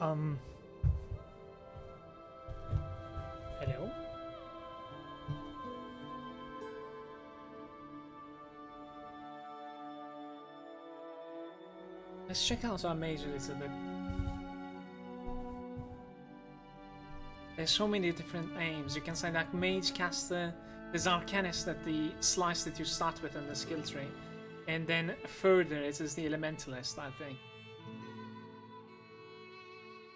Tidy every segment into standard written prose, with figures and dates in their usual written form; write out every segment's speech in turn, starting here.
Hello? Let's check out our mage a little bit. There's so many different aims. You can say like mage, caster, there's Arcanist at the slice that you start with in the skill tree. And then further it is the Elementalist, I think.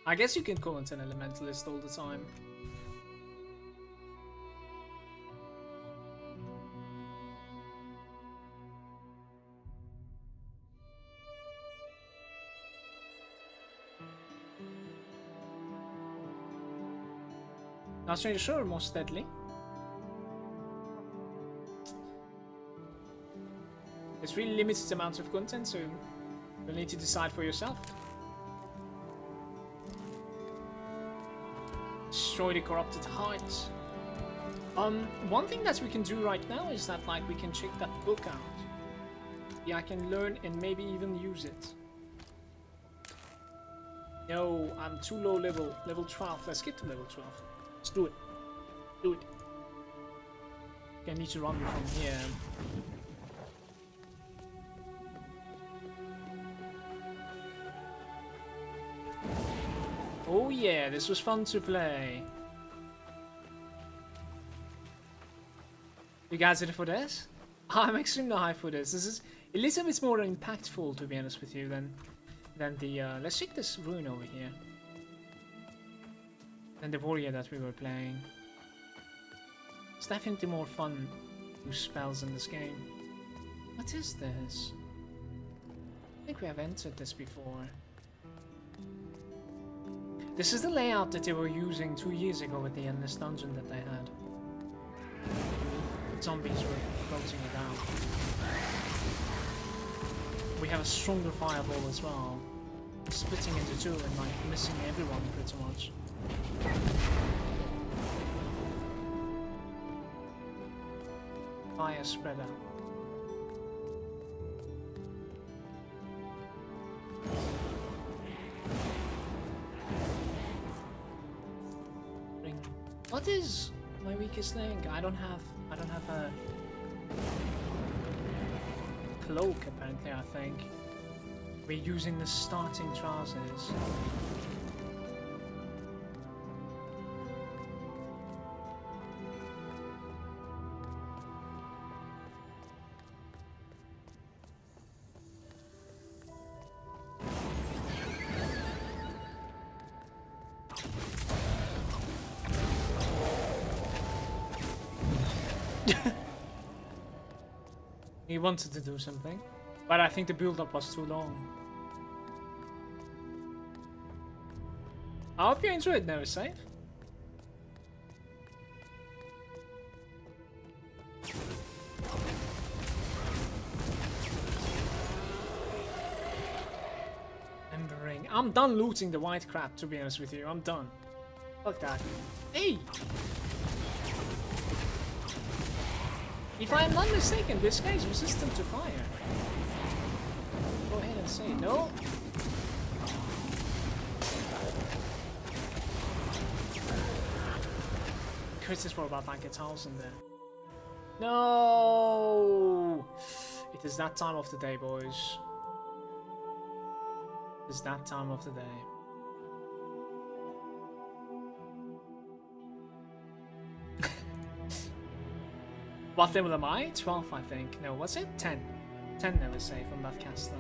I guess you can call it an Elementalist all the time. Not really sure, most deadly. There's really limited amounts of content, so you'll need to decide for yourself. Destroy the corrupted heights. One thing that we can do right now is that like we can check that book out. Yeah, I can learn and maybe even use it. No, I'm too low level. Level 12. Let's get to level 12. Let's do it. Do it. Okay, I need to run from here. Oh yeah, this was fun to play. You guys ready for this? I'm extremely high for this. This is a little bit more impactful, to be honest with you, than the let's check this rune over here. Than the warrior that we were playing. It's definitely more fun to use spells in this game. What is this? I think we have entered this before. This is the layout that they were using 2 years ago with the endless dungeon that they had. Zombies were closing it down. We have a stronger fireball as well. Splitting into two and like missing everyone pretty much. Fire spread out. What is my weakest link? I don't have a cloak apparently, I think. We're using the starting trousers. He wanted to do something, but I think the build-up was too long. I hope you enjoyed Never Save. Embering. I'm done looting the white crap, to be honest with you. I'm done. Fuck that. Hey! If I am not mistaken, this guy is resistant to fire. Go ahead and say no. Crits for about like 1,000 there. No! It is that time of the day, boys. It is that time of the day. What level am I? 12, I think. No, what's it? 10. 10 never save on that caster.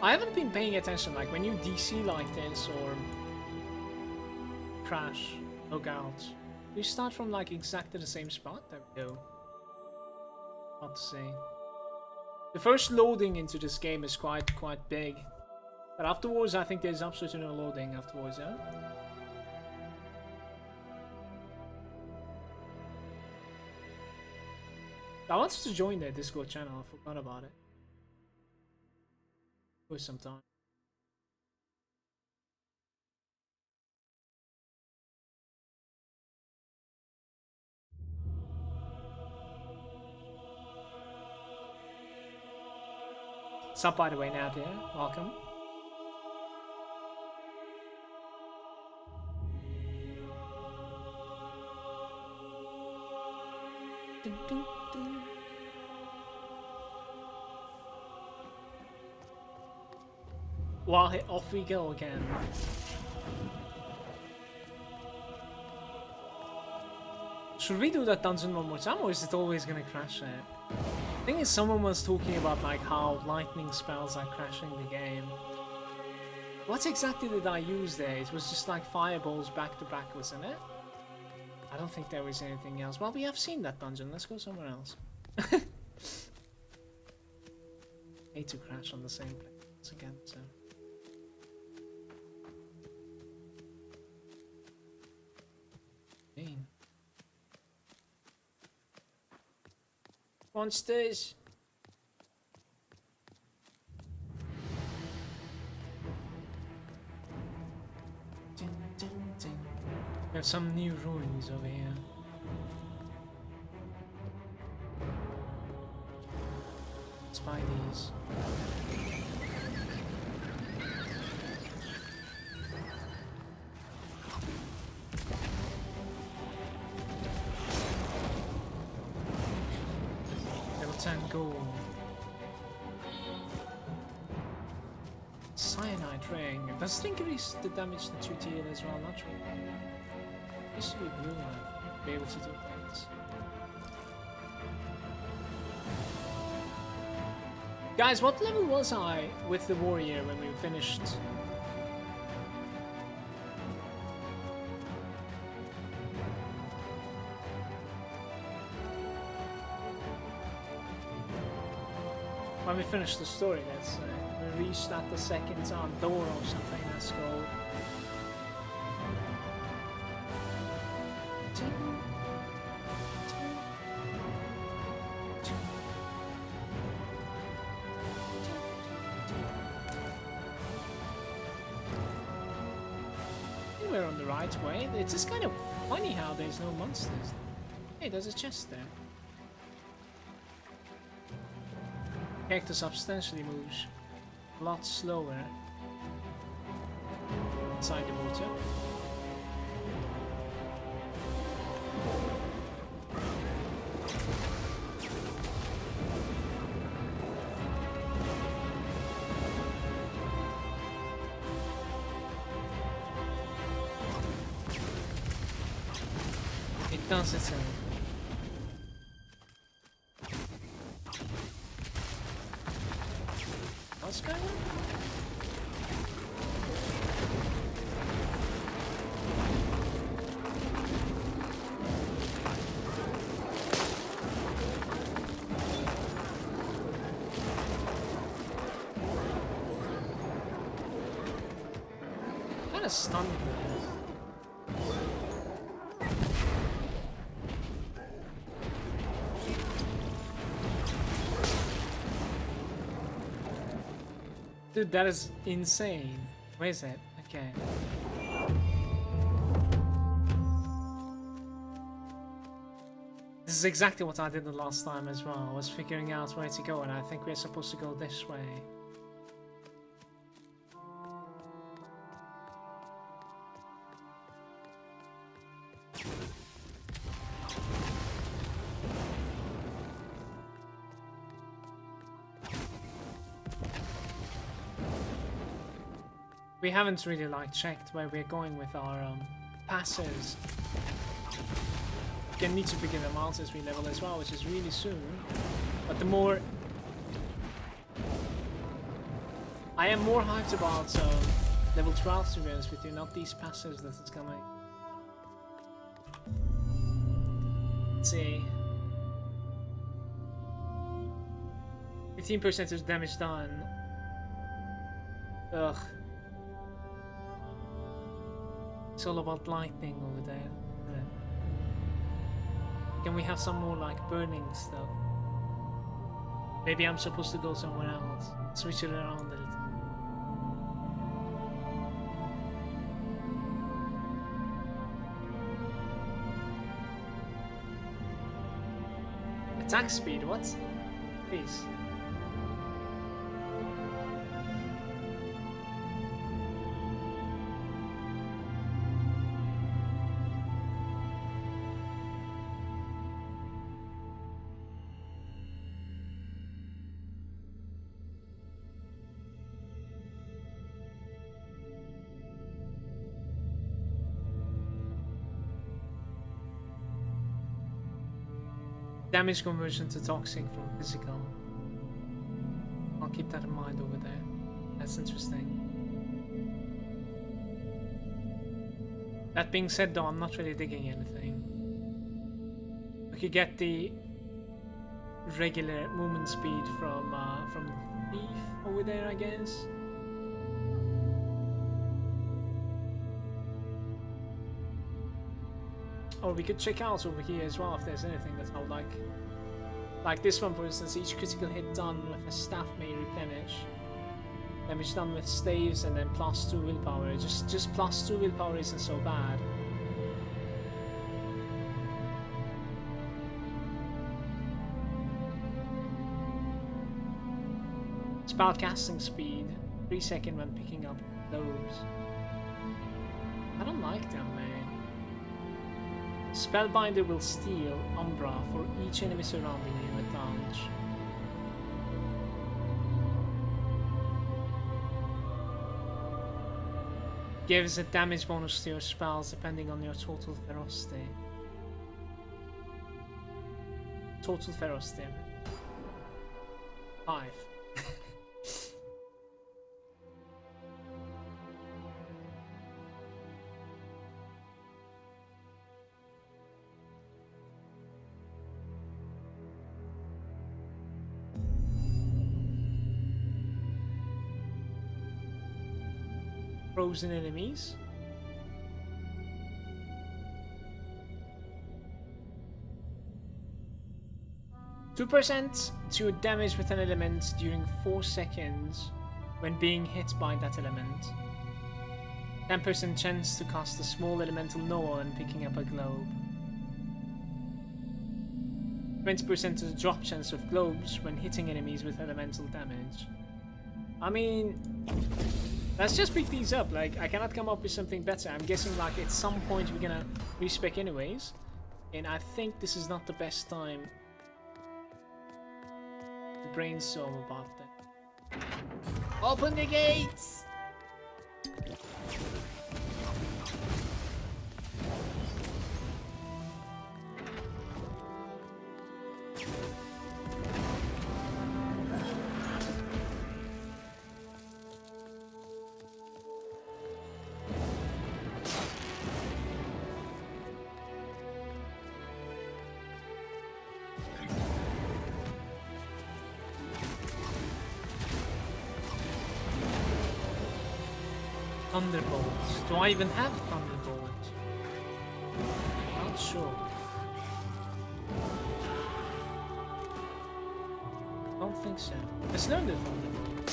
I haven't been paying attention, like when you DC like this or crash, loadout, you start from like exactly the same spot. There we go. Hard to say. The first loading into this game is quite big, but afterwards I think there's absolutely no loading afterwards, yeah? I wanted to join their Discord channel, I forgot about it. For some time. What's up, by the way, Nadia? Welcome. Dun, dun, dun. Well, off we go again. Should we do that dungeon one more time, or is it always gonna crash it? I think someone was talking about like how lightning spells are crashing the game. What exactly did I use there? It was just like fireballs back to back, wasn't it? I don't think there was anything else. Well, we have seen that dungeon. Let's go somewhere else. Hate to crash on the same place again, so. Mean. Monsters! Ding, ding, ding. We have some new ruins over here. Let's buy these. Level 10 gold. Cyanide ring. Does it increase the damage that you deal as well? Not really. Used to be blue to be able to do things. Guys, what level was I with the warrior when we finished? When we finished the story, let's say. We reached at the second door or something, let's go. We're on the right way. It's just kind of funny how there's no monsters. Hey, there's a chest there. Character substantially moves a lot slower inside the water. It does its own. What's going on? Kind of stunned me. Dude, that is insane. Where is it? Okay. This is exactly what I did the last time as well. I was figuring out where to go, and I think we're supposed to go this way. We haven't really like checked where we're going with our passes. We need to figure them out as we level as well, which is really soon. But the more I am more hyped about level 12 to be honest with you, not these passes that it's coming. Let's see. 15% of damage done. Ugh. It's all about lightning over there. Yeah. Can we have some more like burning stuff? Maybe I'm supposed to go somewhere else. Switch it around a little. Attack speed, what? Please. Damage conversion to toxic from physical. I'll keep that in mind over there. That's interesting. That being said though, I'm not really digging anything. We could get the regular movement speed from Thief over there, I guess. Or we could check out over here as well if there's anything that I would like. Like this one, for instance, each critical hit done with a staff may replenish. Damage done with staves and then +2 willpower. Just +2 willpower isn't so bad. Spell casting speed, 3 seconds when picking up those. I don't like them, man. Spellbinder will steal Umbra for each enemy surrounding you at launch. Gives a damage bonus to your spells depending on your total ferocity. Total ferocity. 5. Frozen enemies. %2 to damage with an element during 4 seconds when being hit by that element. 10% chance to cast a small elemental Noah when picking up a globe. 20% to the drop chance of globes when hitting enemies with elemental damage. I mean, let's just pick these up. Like, I cannot come up with something better. I'm guessing like at some point we're gonna respec anyways, and I think this is not the best time to brainstorm about that. Open the gates! Thunderbolt. Do I even have Thunderbolt? Not sure. Don't think so. Let's learn the Thunderbolt.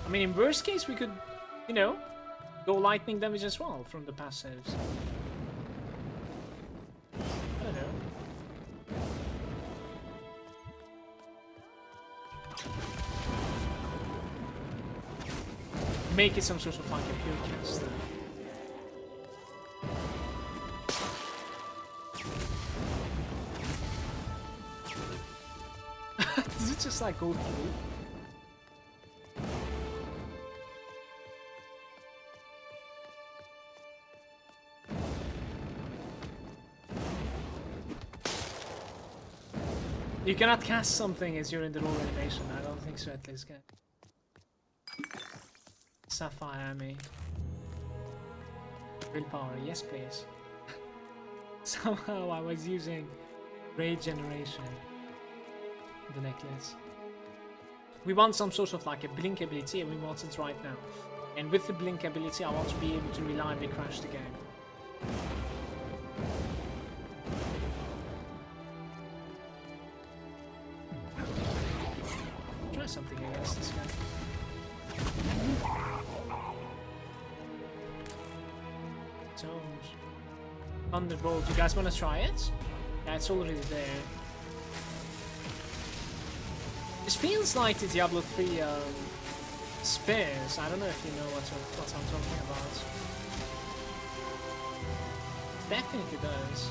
I mean, in worst case, we could, you know, go lightning damage as well from the passives. I don't know. Make it some sort of like a pure caster. Does it just like go through? You cannot cast something as you're in the roll animation. I don't think so, at least. Sapphire army. Willpower, yes please. Somehow I was using Rage Generation. The necklace. We want some sort of like a blink ability and we want it right now. And with the blink ability I want to be able to reliably crash the game. Try something against this guy. Thunderbolt, you guys want to try it? Yeah, it's already there. This feels like the Diablo 3 spears. I don't know if you know what I'm talking about. It definitely does.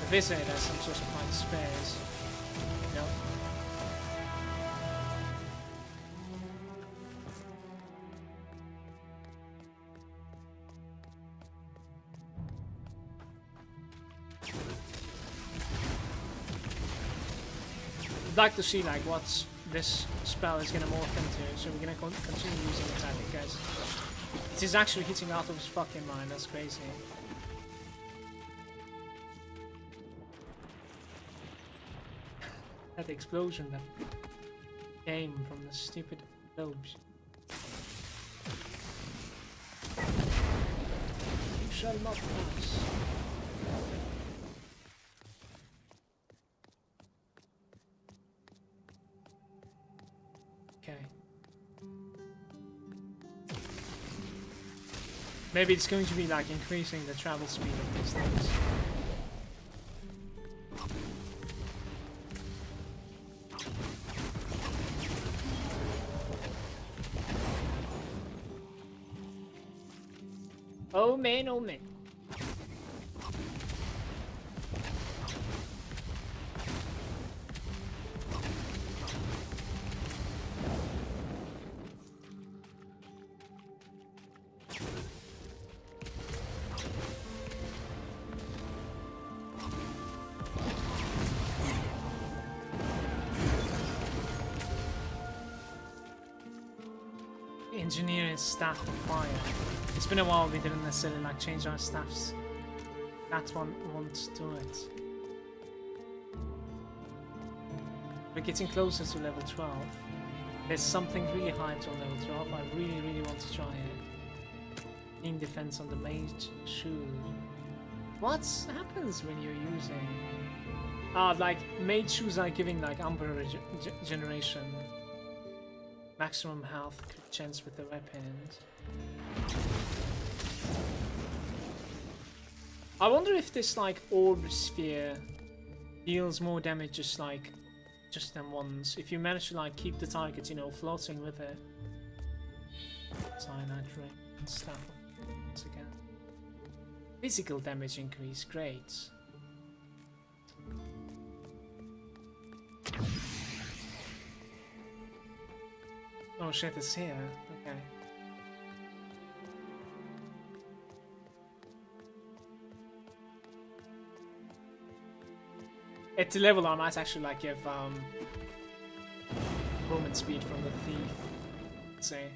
The wizard has some sort of like spears. You know? I'd like to see like what this spell is gonna morph into, so we're gonna continue using it, I think, guys. It is actually hitting out of his fucking mind, that's crazy. That explosion that came from the stupid globes. You shall not pass. Okay. Maybe it's going to be like increasing the travel speed of these things. Oh man, oh man. Engineer is staff of fire. It's been a while we didn't necessarily like change our staffs. That one won't do it. We're getting closer to level 12. There's something really hyped on level 12. I really want to try it. Being defense on the mage shoe. What happens when you're using... like mage shoes are giving like Umbra regeneration. Maximum health chance with the weapons. I wonder if this like orb sphere deals more damage just than once. If you manage to like keep the target, you know, floating with it. Cyanide ring and stuff. Once again. Physical damage increase, great. Oh shit, it's here. Okay. At the level I might actually like give movement speed from the thief. Let's say.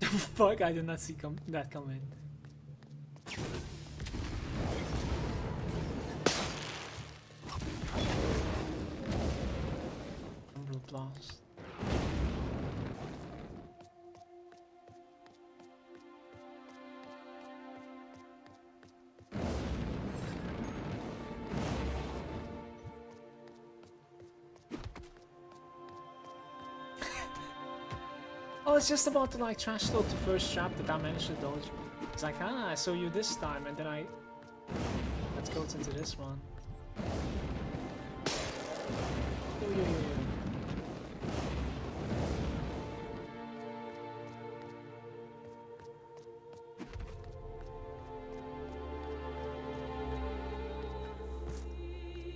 Fuck, I did not see that coming. Umbra blast. I was just about to like trash talk the first trap that I managed to dodge. It's like, ah, I saw you this time, and then let's go into this one.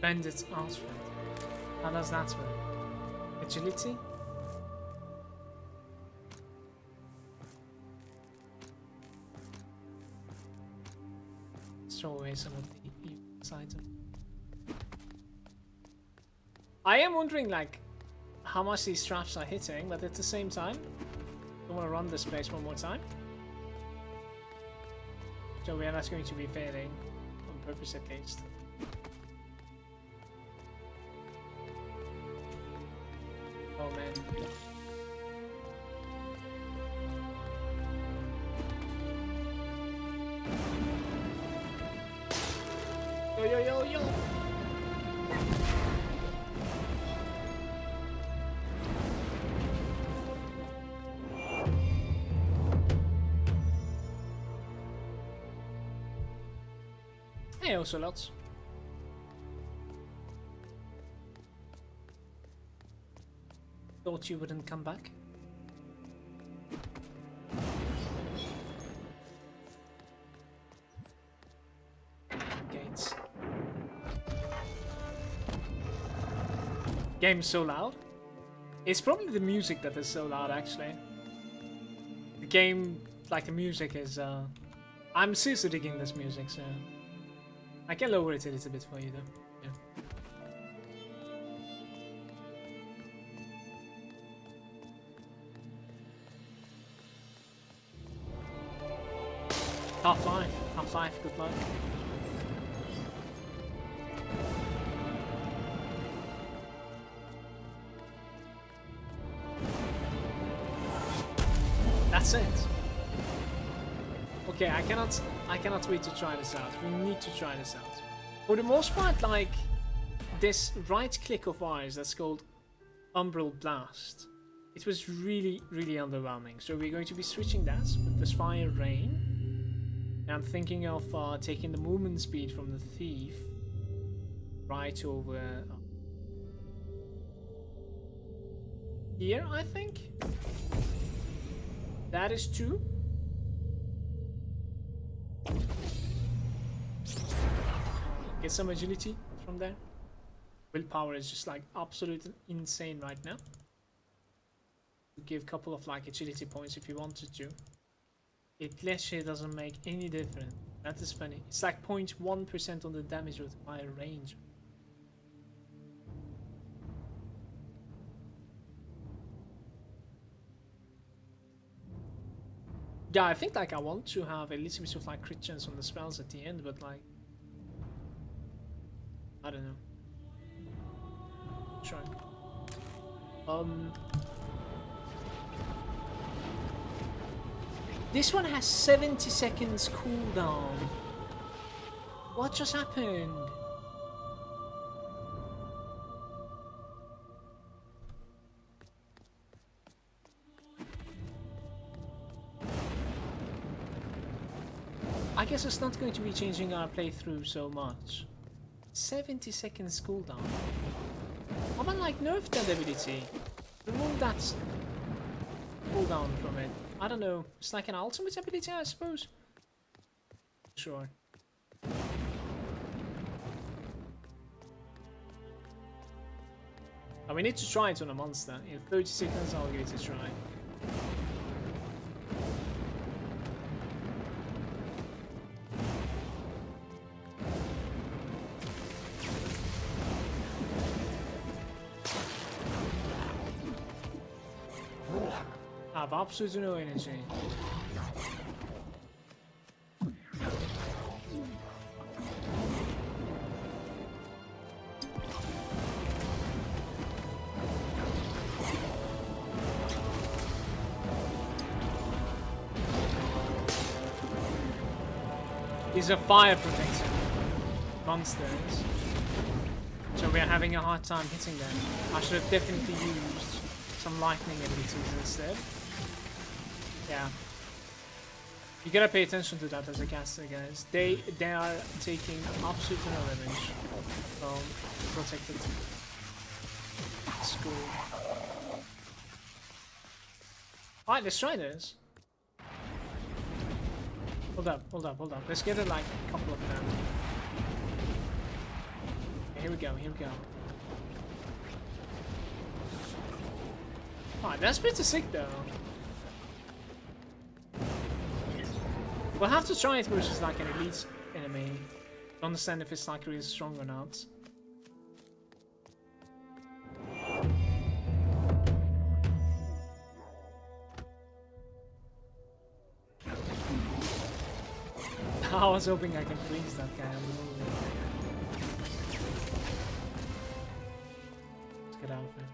Bandit's outfit. How does that work? Agility? Throw away some of the items. I am wondering like how much these traps are hitting, but at the same time, I want to run this place one more time. So we are not going to be failing on purpose at least. Oh man. Yo. Hey, Ocelots. Thought you wouldn't come back. Gates. Game's so loud. It's probably the music that is so loud, actually. The game, like the music is, I'm seriously digging this music, so I can lower it a little bit for you though. Yeah. Half-Life, good luck. That's it. Okay, I cannot wait to try this out. We need to try this out. For the most part, like this right click of ours that's called Umbral Blast. It was really, really underwhelming. So we're going to be switching that with this Fire Rain. And I'm thinking of taking the movement speed from the Thief right over here, I think. That is 2. Get some agility from there. Willpower is just like absolutely insane right now. Give a couple of like agility points if you wanted to. It literally doesn't make any difference. That is funny. It's like 0.1% on the damage with fire range. Yeah, I think like I want to have a little bit of like crit chance on the spells at the end, but like I don't know. Try. This one has 70 seconds cooldown. What just happened? I guess it's not going to be changing our playthrough so much. 70 seconds cooldown. How about like nerf that ability? Remove that cooldown from it. I don't know. It's like an ultimate ability, I suppose. Sure. And we need to try it on a monster. In 30 seconds, I'll give it a try. I have absolutely no energy. These are fire protected monsters, so we are having a hard time hitting them. I should have definitely used some lightning abilities instead. Yeah, you gotta pay attention to that as a caster, guys. They are taking absolutely no damage from protected school. Alright, let's try this. Hold up. Let's get it like a couple of them. Okay, here we go. Alright, that's pretty sick though. We'll have to try it versus like an elite enemy to understand if it's like really strong or not. I was hoping I can freeze that guy on the movie. Let's get out of here.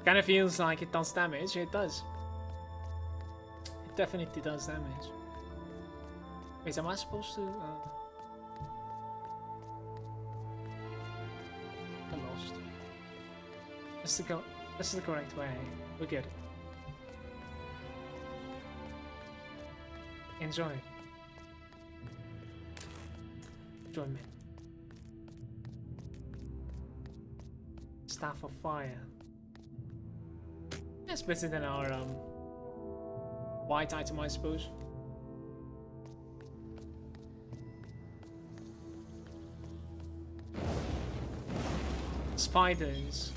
Kind of feels like it does damage. It does. It definitely does damage. Wait, am I supposed to? I lost. This is the correct way. We're good. Enjoy. Join me. Staff of Fire. That's better than our white item, I suppose. Spiders.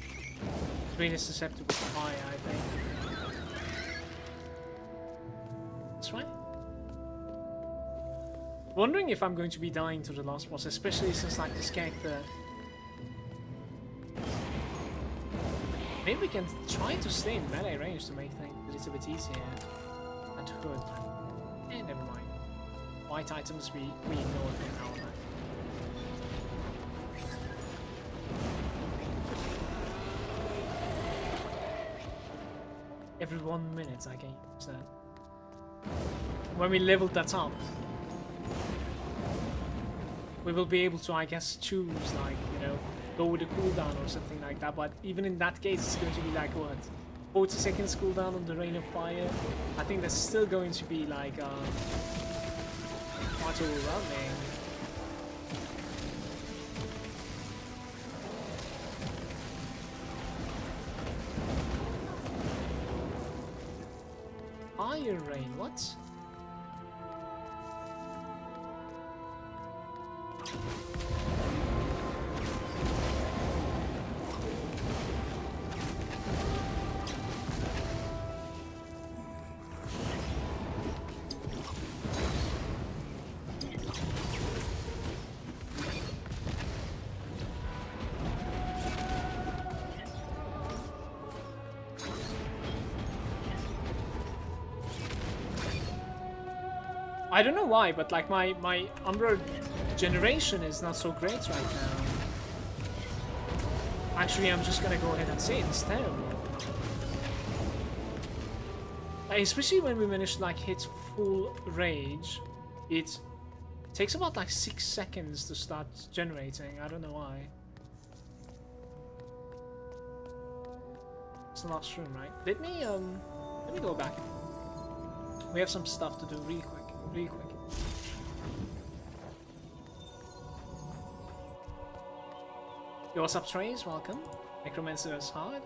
Really susceptible to fire, I think. That's fine. Wondering if I'm going to be dying to the last boss, especially since like this character. Maybe we can try to stay in melee range to make things a little bit easier. At hood. Never mind. White items we ignore for now. Every 1 minute I can use that. When we leveled that up, we will be able to, I guess, choose, like, you know, go with a cooldown or something like that. But even in that case, it's going to be like, what, 40 seconds cooldown on the Rain of Fire? I think that's still going to be like quite overwhelming. Fire Rain, what? I don't know why, but like my Umbra generation is not so great right now. Actually, I'm just gonna go ahead and say it's terrible. Like, especially when we manage to like hit full rage, it takes about like 6 seconds to start generating. I don't know why. It's the last room, right? Let me go back. We have some stuff to do really quick. Really quick. Yo, what's up, Trace? Welcome. Necromancer is hard.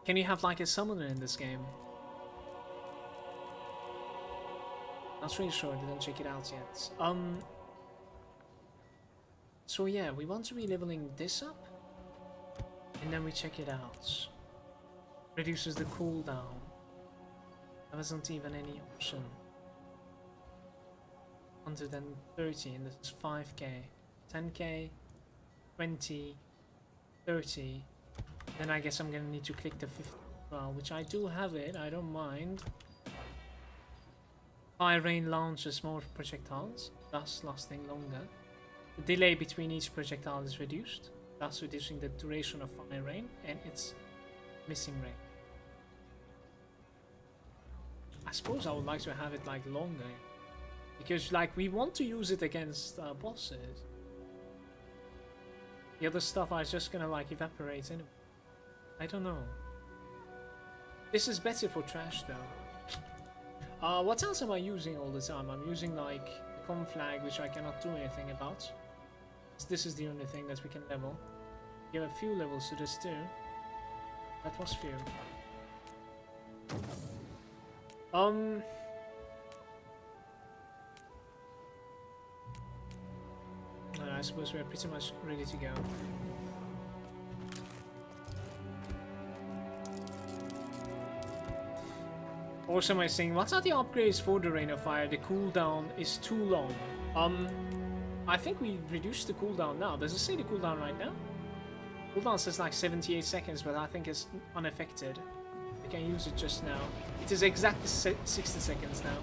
Can you have like a summoner in this game? Not really sure. Didn't check it out yet. So yeah, we want to be leveling this up, and then we check it out. Reduces the cooldown. There wasn't even any option. 130, and this is 5k, 10k, 20, 30. Then I guess I'm gonna need to click the 50 as well, which I do have it, I don't mind. Fire Rain launches more projectiles, thus lasting longer. The delay between each projectile is reduced, thus reducing the duration of Fire Rain and its missing rain. I suppose I would like to have it like longer. Because, like, we want to use it against bosses. The other stuff is just gonna, like, evaporate anyway. I don't know. This is better for trash, though. What else am I using all the time? I'm using, like, the common flag, which I cannot do anything about. This is the only thing that we can level. You have a few levels to this, too. That was few. I suppose we're pretty much ready to go. Also, am I saying, what are the upgrades for the Rain of Fire? The cooldown is too long. I think we reduced the cooldown now. Does it say the cooldown right now? Cooldown says like 78 seconds, but I think it's unaffected. We can use it just now. It is exactly 60 seconds now.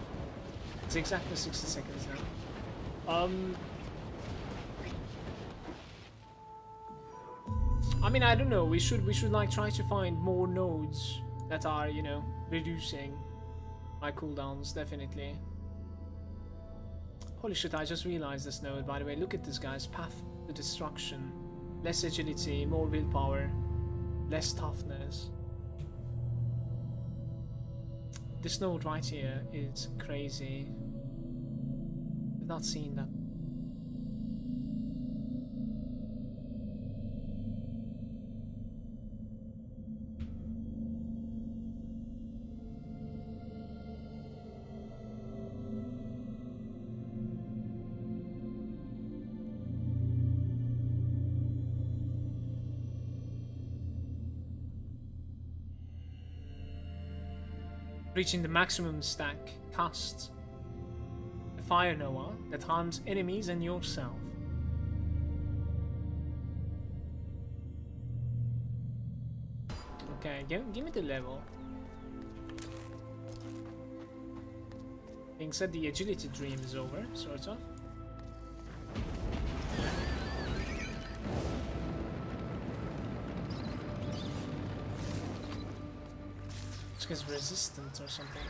It's exactly 60 seconds now. I mean, I don't know. We should like try to find more nodes that are, you know, reducing my cooldowns, definitely. Holy shit, I just realized this node, by the way. Look at this, guys. Path to Destruction. Less agility, more willpower, less toughness. This node right here is crazy. I've not seen that. Reaching the maximum stack casts a fire Noah that harms enemies and yourself. Okay, give me the level. Being said, the agility dream is over, sort of. Is resistant or something.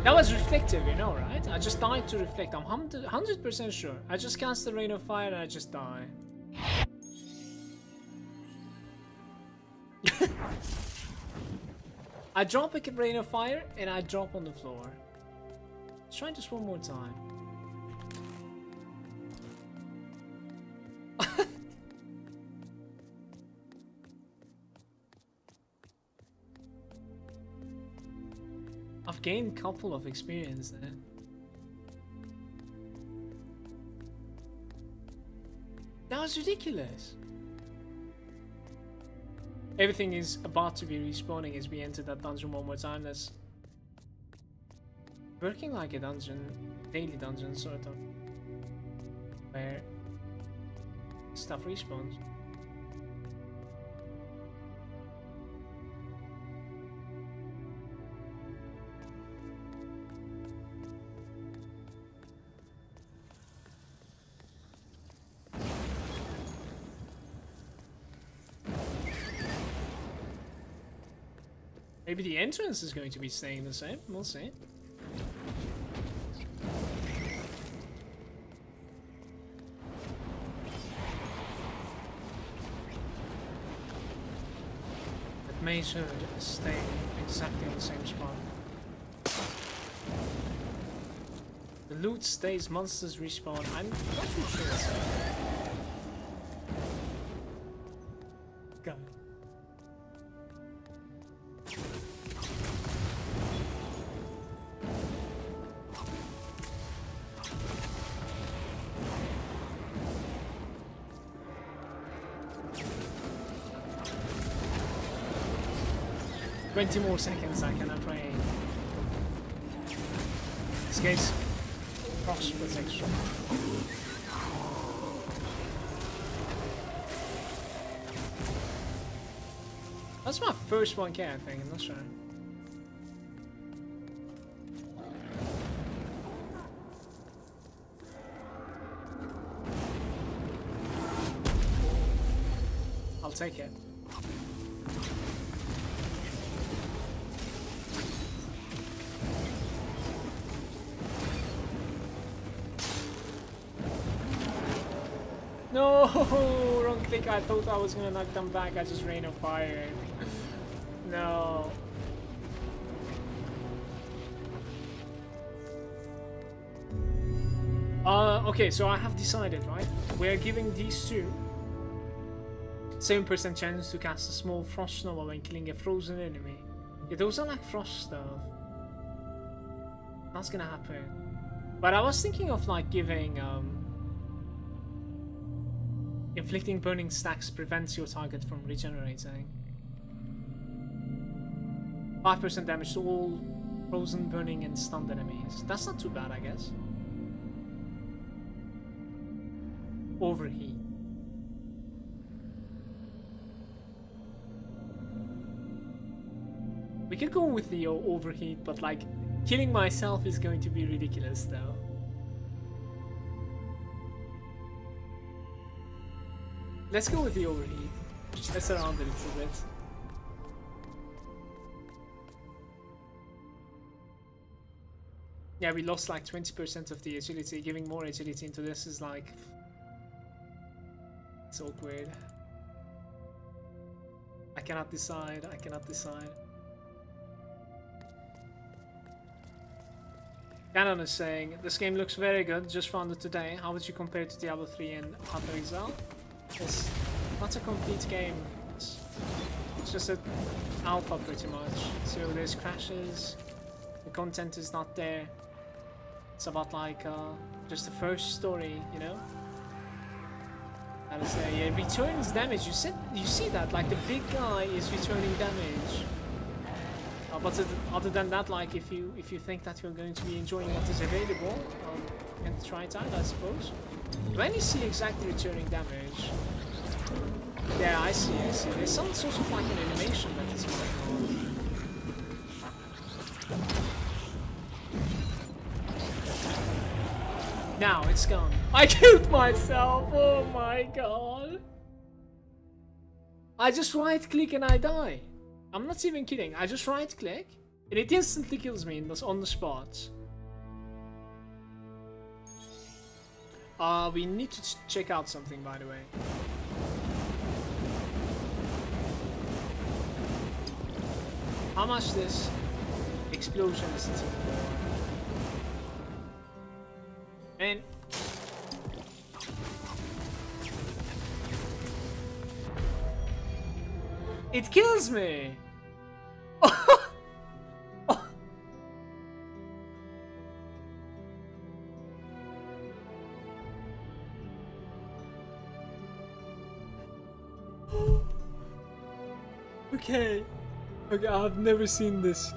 That was reflective, you know, right? I just died to reflect. I'm 100% sure. I just cast the rain of fire and I just die. I drop a rain of fire and I drop on the floor. Let's try this one more time. I've gained a couple of experience there. That was ridiculous. Everything is about to be respawning as we enter that dungeon one more time. That's working like a dungeon, daily dungeon sort of, where stuff respawns. Maybe the entrance is going to be staying the same. We'll see. It may should stay exactly in the same spot. The loot stays, monsters respawn. I'm not too sure. God. 20 more seconds, I cannot pray. This case, cross protection. That's my first 1k, I think, I'm not sure. I'll take it. No, wrong click. I thought I was gonna knock them back. I just rain of fire. No. Okay, so I have decided, right? We're giving these two 7% chance to cast a small frost nova when killing a frozen enemy. Yeah, those are like frost stuff. That's gonna happen. But I was thinking of like giving inflicting burning stacks prevents your target from regenerating. 5% damage to all frozen, burning, and stunned enemies. That's not too bad, I guess. Overheat. We could go with the overheat, but like killing myself is going to be ridiculous though. Let's go with the overheat. Let's around it a little bit. Yeah, we lost like 20% of the agility. Giving more agility into this is like... it's awkward. I cannot decide. I cannot decide. Canon is saying, this game looks very good. Just found it today. How would you compare it to Diablo 3 and Hunter Exile? It's not a complete game. It's just an alpha pretty much. So there's crashes. The content is not there. It's about like just the first story, you know. And say it returns damage. You see that like the big guy is returning damage. Other than that, like if you think that you're going to be enjoying what is available, you can try it out, I suppose. When you see exactly returning damage, yeah, I see. There's some sort of like an animation that is going on. Now it's gone. I killed myself. Oh my god. I just right click and I die. I'm not even kidding. I just right click and it instantly kills me on the spot. We need to check out something, by the way. How much this explosion is it? And it kills me. Okay. Okay, I've never seen this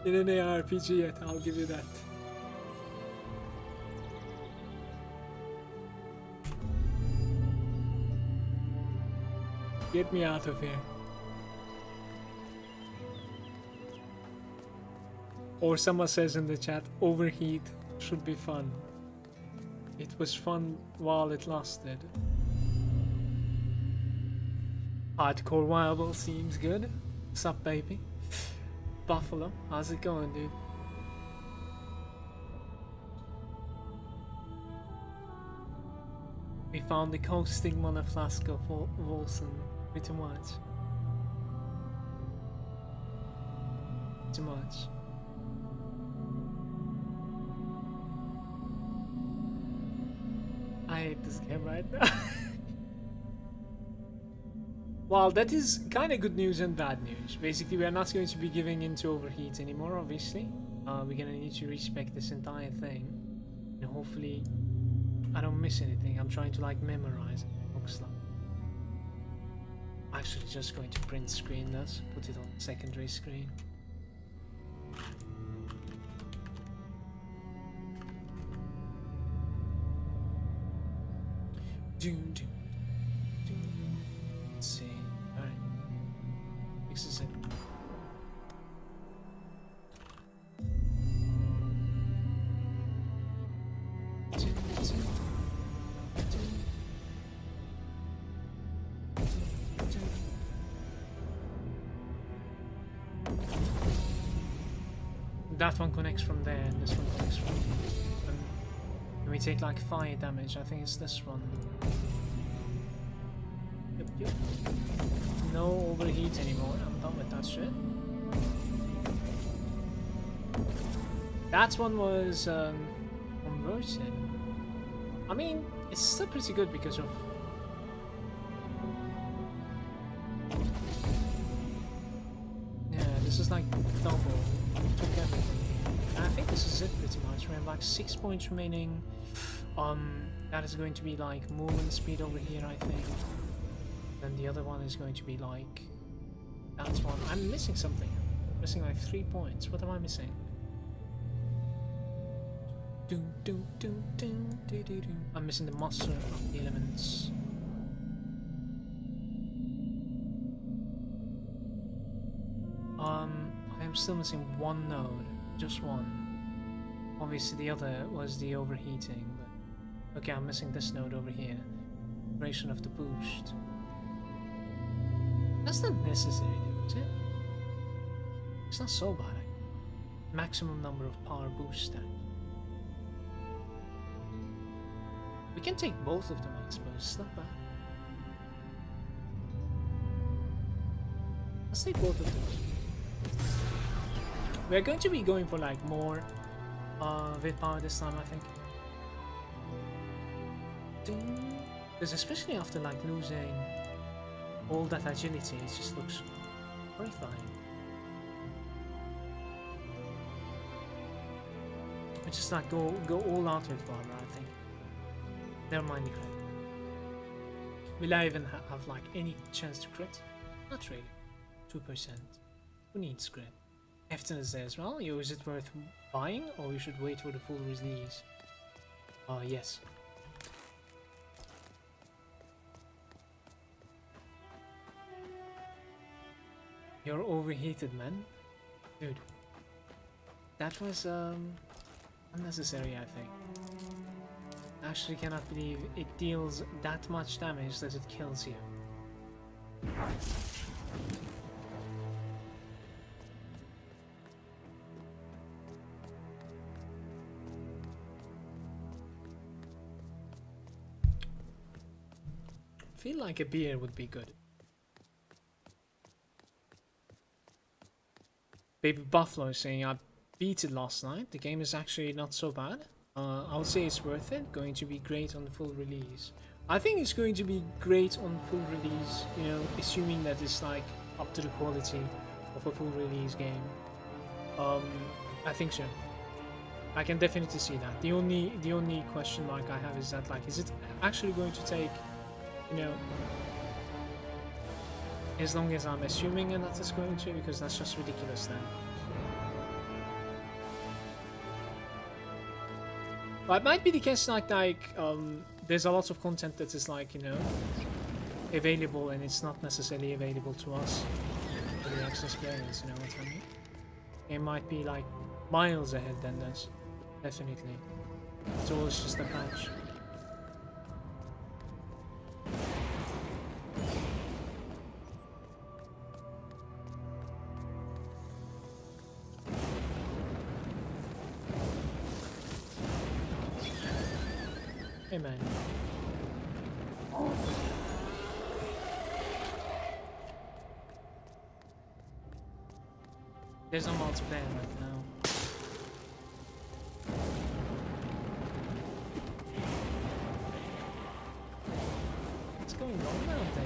in an ARPG yet, I'll give you that. Get me out of here. Or someone says in the chat, overheat should be fun. It was fun while it lasted. Hardcore viable seems good. What's up, baby? Buffalo, how's it going, dude? We found the caustic mana flask of Wolcen. Pretty much. Too much. I hate this game right now. Well, that is kind of good news and bad news. Basically, we are not going to be giving in to overheat anymore, obviously. We're gonna need to respect this entire thing. And hopefully, I don't miss anything. I'm trying to like memorize it. Looks like. Actually, just going to print screen this. Put it on secondary screen. Let's see. Alright. Fixes it. That one connects from there, and this one connects from here. And we take like fire damage. I think it's this one. Yep. No overheat anymore. I'm done with that shit. That one was converted. I mean, it's still pretty good because of. Yeah, this is like double. Took everything. And I think this is it pretty much. We have like 6 points remaining. That is going to be like movement speed over here, I think. Then the other one is going to be like that one. I'm missing something. I'm missing like 3 points. What am I missing? I'm missing the master of the elements. I'm still missing one node, just one. Obviously the other was the overheating, but okay, I'm missing this node over here. Duration of the boost. That's not necessary, is it? It's not so bad. Maximum number of power boost stacks. We can take both of them, I suppose. It's not bad. Let's take both of them. We're going to be going for like more willpower this time, I think. Because especially after like losing all that agility, it just looks horrifying. We just like go all out with Barbara, I think. Never mind the crit. Will I even have like any chance to crit? Not really. 2%. Who needs crit? Efton is there as well. Yo, is it worth buying or we should wait for the full release? Yes. You're overheated, man. Dude. That was unnecessary, I think. Actually cannot believe it deals that much damage that it kills you. Feel like a beer would be good. Baby Buffalo is saying I beat it last night. The game is actually not so bad. I would say it's worth it. Going to be great on the full release. I think it's going to be great on full release, you know, assuming that it's like up to the quality of a full release game. I think so. I can definitely see that. The only question mark I have is that, like, is it actually going to take, you know, as long as I'm assuming that it's going to, because that's just ridiculous then. But it might be the case like there's a lot of content that is like, you know, available and it's not necessarily available to us, for the access players, you know what I mean? It might be like miles ahead than this, definitely. It's always just a patch. Hey man. There's no multiplayer right now. What's going on out there?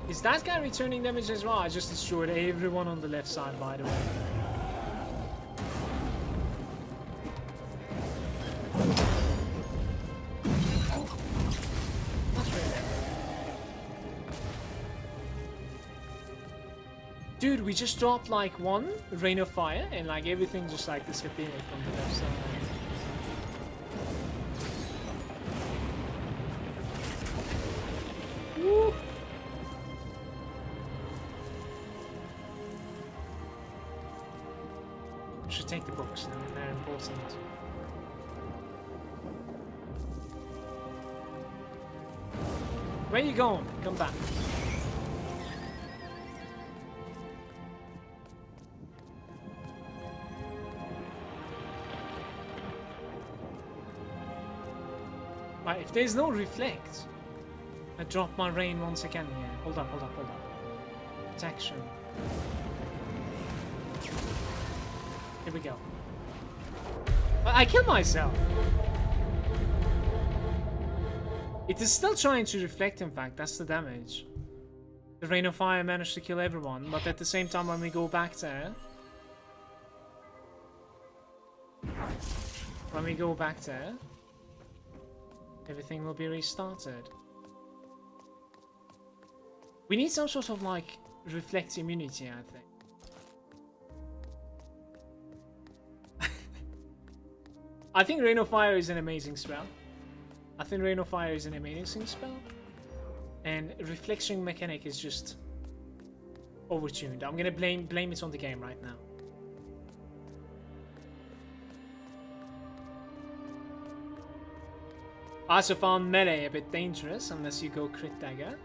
Is that guy returning damage as well? I just destroyed everyone on the left side, by the way. Dude, we just dropped like one rain of fire and like everything just like disappeared from the left side. Woo! Should take the books, they're important. Where you going? Come back. Right, if there's no reflect, I drop my rain once again here. Hold up, hold up, hold up. Protection. Here we go. I killed myself. It is still trying to reflect, in fact, that's the damage. The Rain of Fire managed to kill everyone, but at the same time when we go back there... When we go back there... Everything will be restarted. We need some sort of, like, reflect immunity, I think. I think Rain of Fire is an amazing spell. I think Rain of Fire is an amazing spell. And reflection mechanic is just overtuned. I'm gonna blame it on the game right now. I also found melee a bit dangerous unless you go crit dagger.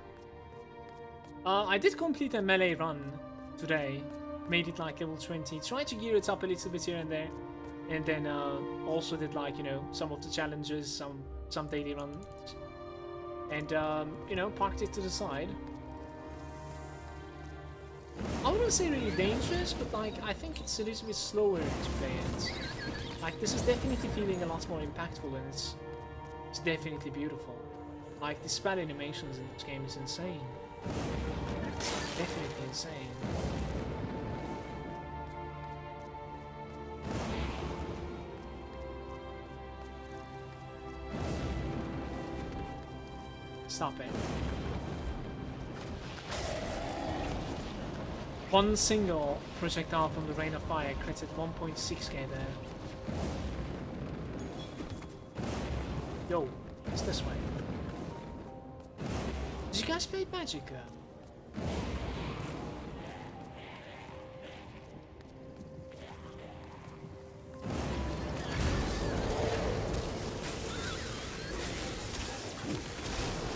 I did complete a melee run today. Made it like level 20. Tried to gear it up a little bit here and there. And then also did, like, you know, some of the challenges, some daily runs. And, you know, parked it to the side. I wouldn't say really dangerous, but, like, I think it's a little bit slower to play it. Like, this is definitely feeling a lot more impactful, and it's definitely beautiful. Like, the spell animations in this game is insane. Definitely insane. Stop it. One single projectile from the Rain of Fire critted 1.6k there. Yo, it's this way. Did you guys play Magic?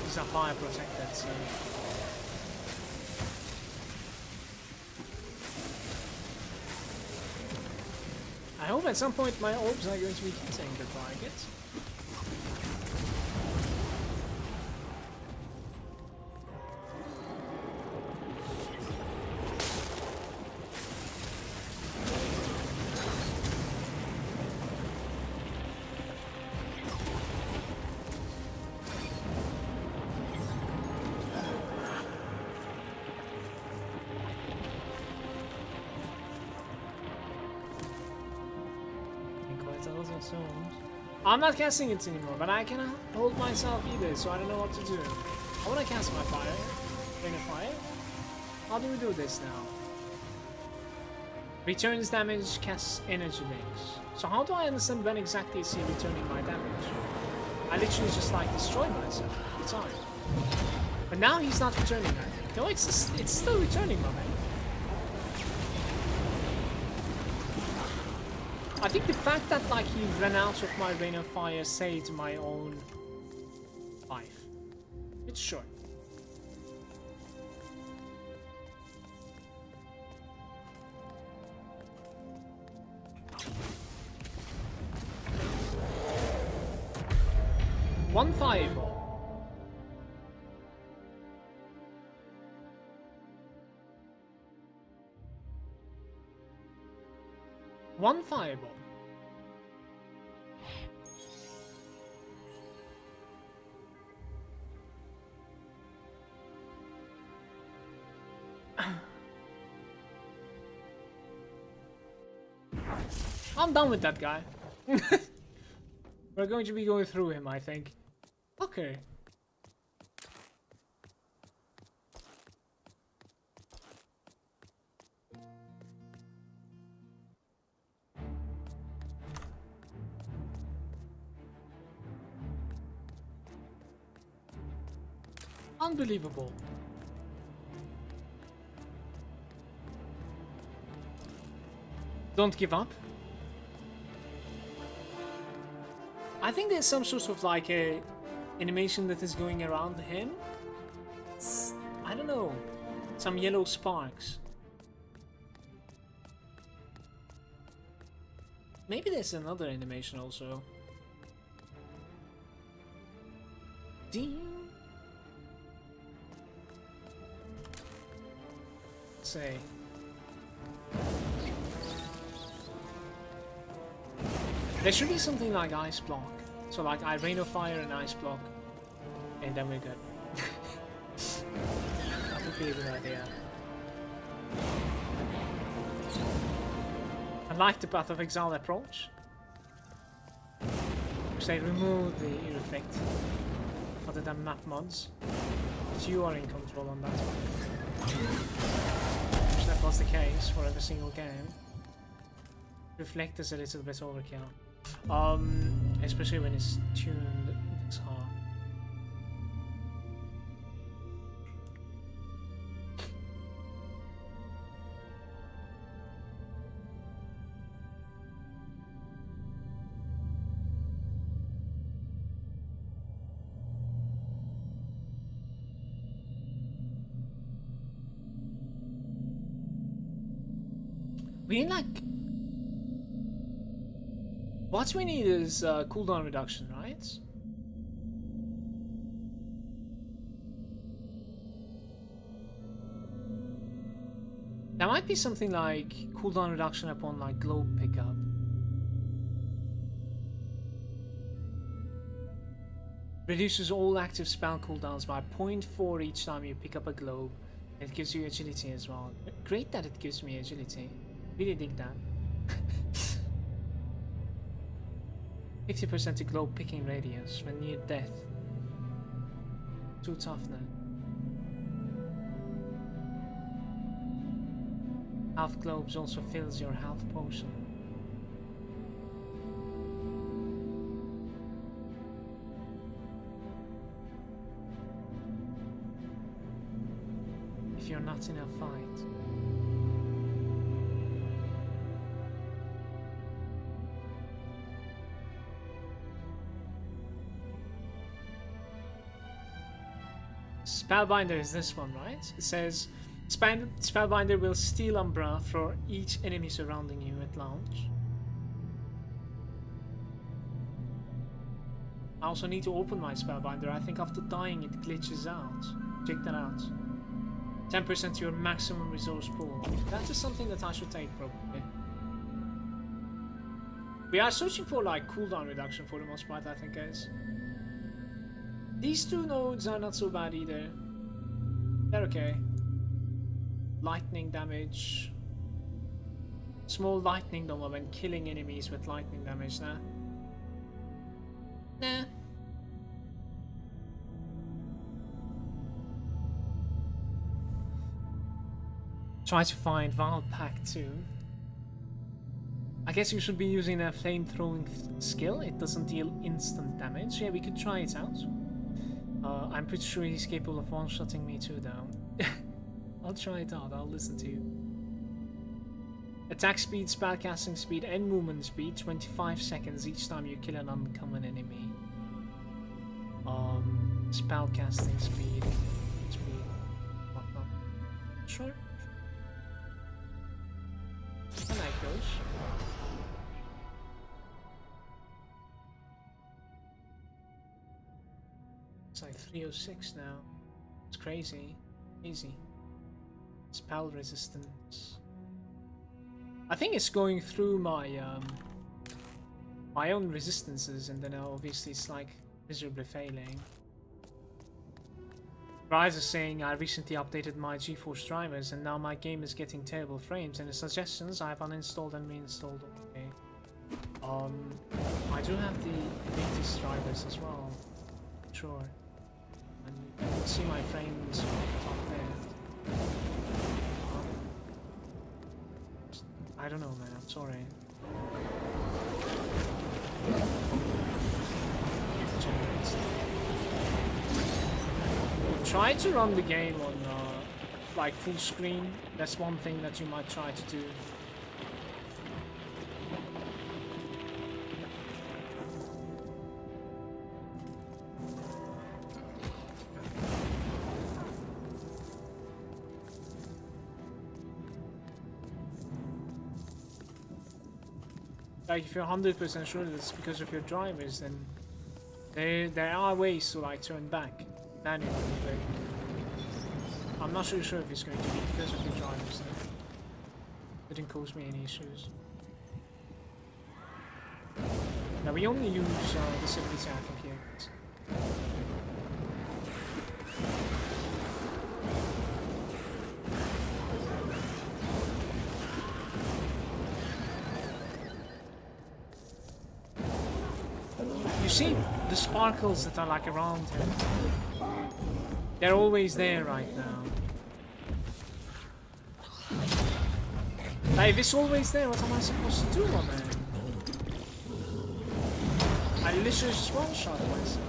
These are fire protected, so... I hope at some point my orbs are going to be hitting the target. I'm not casting it anymore, but I cannot hold myself either, so I don't know what to do. I want to cast my fire. Rain of Fire. How do we do this now? Returns damage, casts energy links. So how do I understand when exactly is he returning my damage? I literally just like destroy myself all the time. But now he's not returning that. No, it's still returning, my man. I think the fact that like he ran out of my Rain of Fire saved my own life. It's short. One fireball. One fireball. I'm done with that guy. We're going to be going through him, I think. Okay. Unbelievable. Don't give up. I think there's some sort of like a animation that is going around him. I don't know. Some yellow sparks. Maybe there's another animation also. Ding. Say. There should be something like Ice Block. So like I Rain of Fire and Ice Block. And then we're good. That would be a good idea. I like the Path of Exile approach. Because they remove the ear effect. Other than map mods. But you are in control on that one. Which that was the case for every single game. Reflect is a little bit overkill. Especially when it's tuned this hard. We like... What we need is cooldown reduction, right? There might be something like cooldown reduction upon like globe pickup. Reduces all active spell cooldowns by 0.4 each time you pick up a globe. It gives you agility as well. Great that it gives me agility. Really dig that. 50% to globe picking radius when near death. Too tough now. Health globes also fills your health potion. If you're not in a fight. Spellbinder is this one, right? It says Spellbinder will steal Umbra for each enemy surrounding you at launch. I also need to open my Spellbinder. I think after dying it glitches out. Check that out. 10% to your maximum resource pool. That is something that I should take probably. We are searching for like cooldown reduction for the most part, I think, guys. These two nodes are not so bad either. They're okay. Lightning damage. Small lightning doma when killing enemies with lightning damage, nah. Nah. Try to find Wild Pack 2. I guess you should be using a flamethrowing skill. It doesn't deal instant damage. Yeah, we could try it out. I'm pretty sure he's capable of one-shotting me too, though. I'll try it out. I'll listen to you. Attack speed, spellcasting speed, and movement speed. 25 seconds each time you kill an uncommon enemy. Spellcasting speed. Whatnot. Sure. I like those. It's like 306 now. It's crazy. Easy. Spell resistance. I think it's going through my my own resistances, and then obviously it's like miserably failing. Rise is saying I recently updated my GeForce drivers and now my game is getting terrible frames, and the suggestions I've uninstalled and reinstalled. Okay. I do have the latest drivers as well. Sure. And you can see my frames up there. I don't know, man. I'm sorry. Try to run the game on like full screen. That's one thing that you might try to do. Like if you're 100% sure that it's because of your drivers, then there are ways to like turn back manually. I'm not so sure if it's going to be because of your drivers. Though. It didn't cause me any issues. Now we only use this ability, I think, here. You see the sparkles that are like around him? They're always there right now. Like, if it's always there, what am I supposed to do on it? I literally just one-shot myself.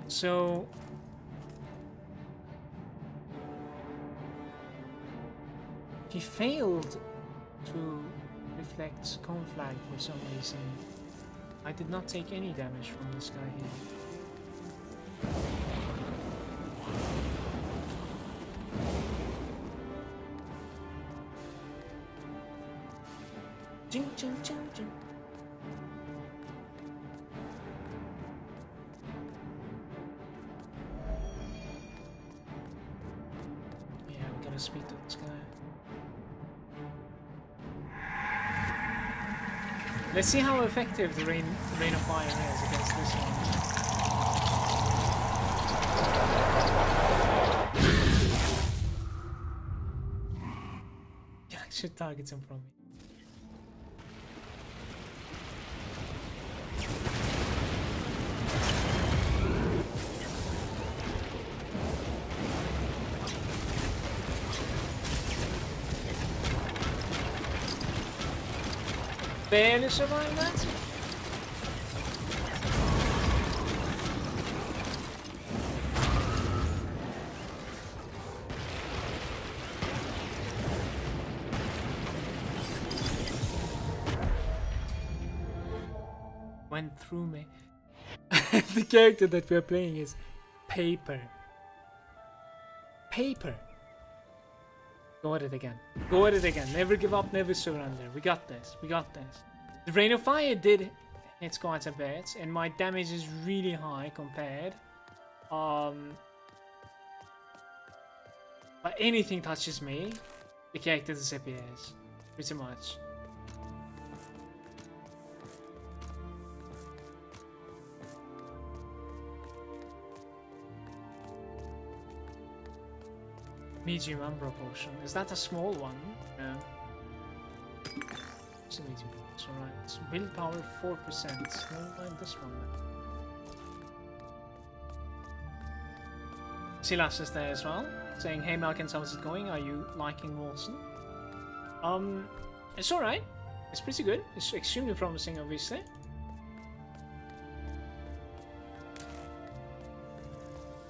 So he failed to reflect Conflag for some reason. I did not take any damage from this guy here. Jing, jing, jing, jing. Speak to this guy. Let's see how effective the rain of fire is against this one. should target him from me. Barely survived that. Went through me. The character that we're playing is Paper. Paper. Go at it again. Go at it again. Never give up, never surrender. We got this. We got this. The Rain of Fire did hit quite a bit, and my damage is really high compared. But anything touches me, the character disappears. Pretty much. Medium Umbra potion. Is that a small one? No. It's a medium potion, alright. Willpower 4%. Never mind this one then. Silas is there as well, saying, "Hey Malagant, how's it going? Are you liking Wolcen?" It's alright. It's pretty good. It's extremely promising, obviously.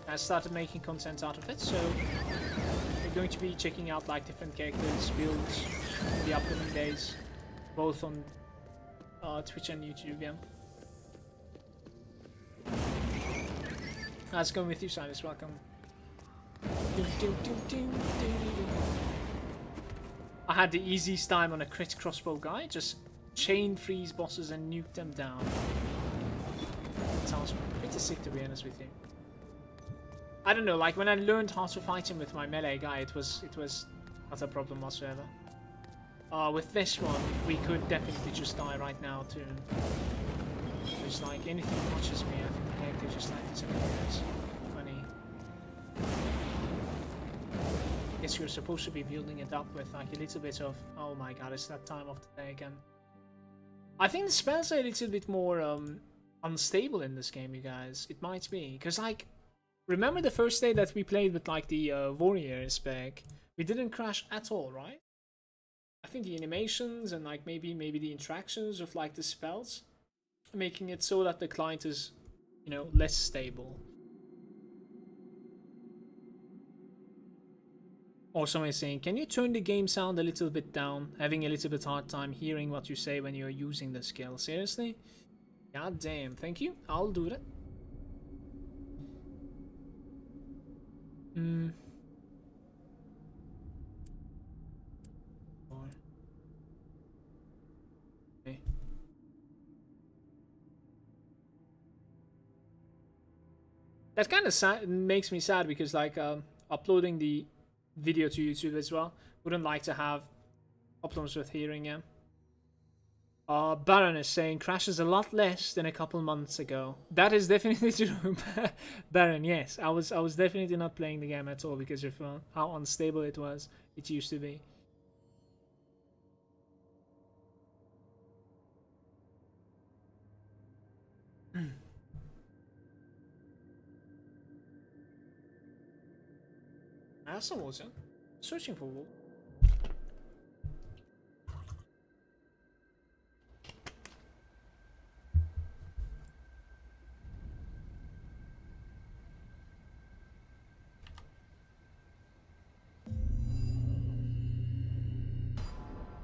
I started making content out of it, so we're going to be checking out like different characters, builds in the upcoming days, both on Twitch and YouTube. Yeah. How's it going with you, Silas? Welcome. I had the easiest time on a crit crossbow guy, just chain freeze bosses and nuke them down. That sounds pretty sick, to be honest with you. I don't know, like when I learned how to fight him with my melee guy, it was not a problem whatsoever. With this one, we could definitely just die right now too. It's like anything touches me, I think the character just like disappears. Funny. I guess you're supposed to be building it up with like a little bit of, oh my god, it's that time of the day again. I think the spells are a little bit more unstable in this game, you guys. It might be, because like, remember the first day that we played with like the warrior spec? We didn't crash at all, right? I think the animations and like maybe the interactions of like the spells, making it so that the client is, you know, less stable. Or someone is saying, can you turn the game sound a little bit down? Having a little bit hard time hearing what you say when you're using the skill. Seriously? God damn, thank you. I'll do that. Okay. That kind of makes me sad because like uploading the video to YouTube as well, wouldn't like to have problems with hearing. Yeah. Baron is saying crashes a lot less than a couple months ago. That is definitely true, Baron. Yes, I was definitely not playing the game at all because of how unstable it used to be. I have some water. Searching for water.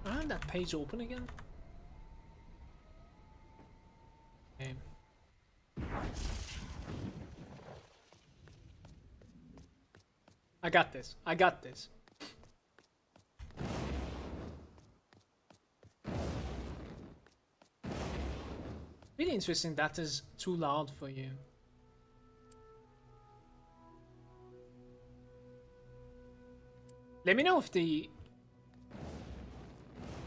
I have that page open again. Okay. I got this. I got this. Really interesting that is too loud for you. Let me know if the...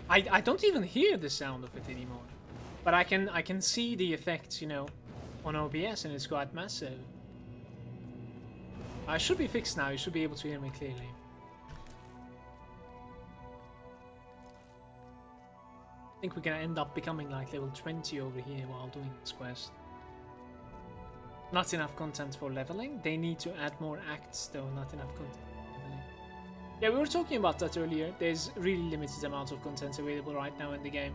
I don't even hear the sound of it anymore. But I can see the effects, you know, on OBS, and it's quite massive. I should be fixed now. You should be able to hear me clearly. think we're gonna end up becoming like level 20 over here while doing this quest. Not enough content for leveling. They need to add more acts though, not enough content for leveling. Yeah, we were talking about that earlier. There's really limited amount of content available right now in the game.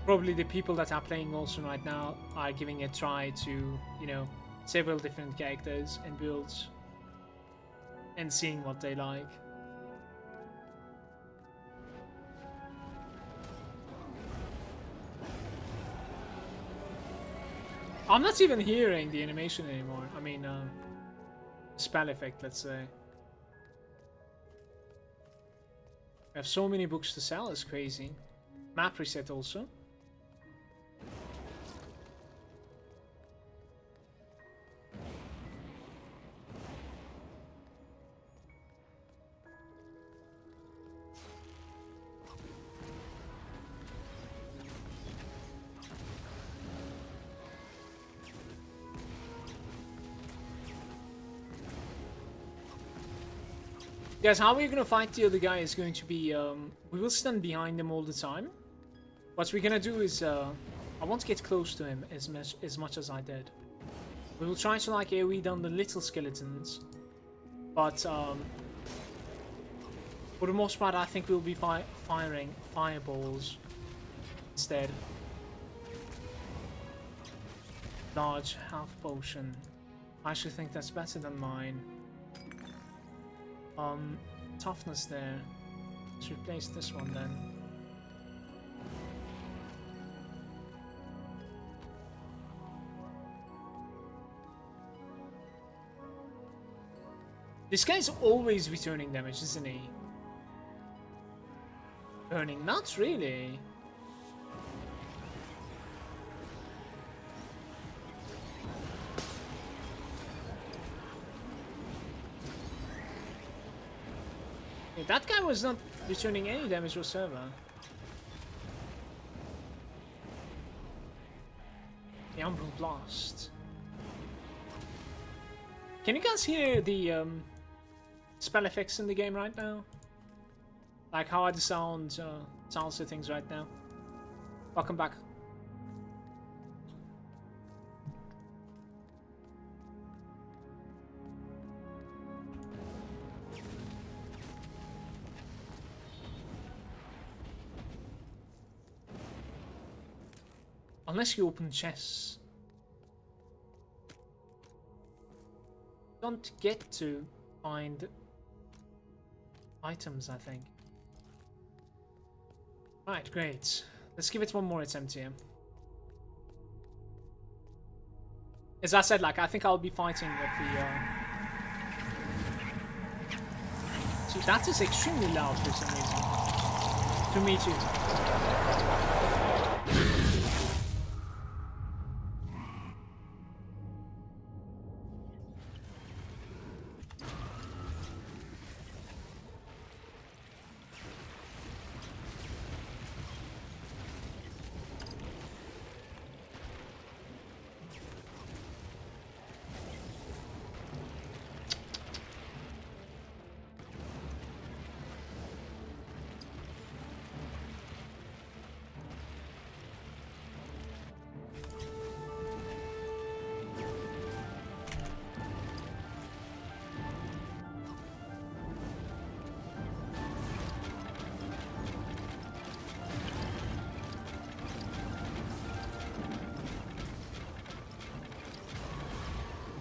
Probably the people that are playing Wolcen right now are giving a try to, you know, several different characters and builds and seeing what they like. I'm not even hearing the animation anymore. I mean, spell effect, let's say. I have so many books to sell, it's crazy. Map reset also. Guys, how we're gonna fight the other guy is going to be, we will stand behind him all the time. What we're gonna do is, I won't get close to him as much as I did. We will try to like AoE down the little skeletons, but for the most part I think we'll be firing fireballs instead. Large health potion. I actually think that's better than mine. Toughness there. Let's replace this one then. This guy's always returning damage, isn't he? Burning? Not really. That guy was not returning any damage whatsoever. The Umbra Blast. Can you guys hear the spell effects in the game right now? Like how are the sound settings right now? Welcome back. Unless you open chests. Don't get to find items, I think. Right, great. Let's give it one more attempt here. As I said, like, I think I'll be fighting with the... See, that is extremely loud for some reason. To me too.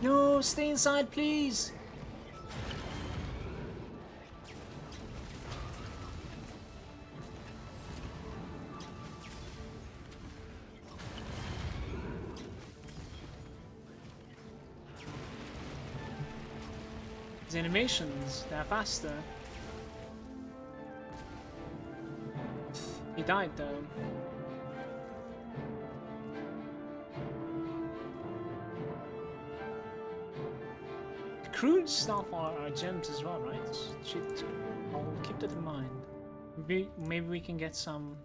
No, stay inside, please. These animations, they're faster. He died though. Crude stuff are gems as well, right? Shit, I'll keep that in mind. Maybe we can get some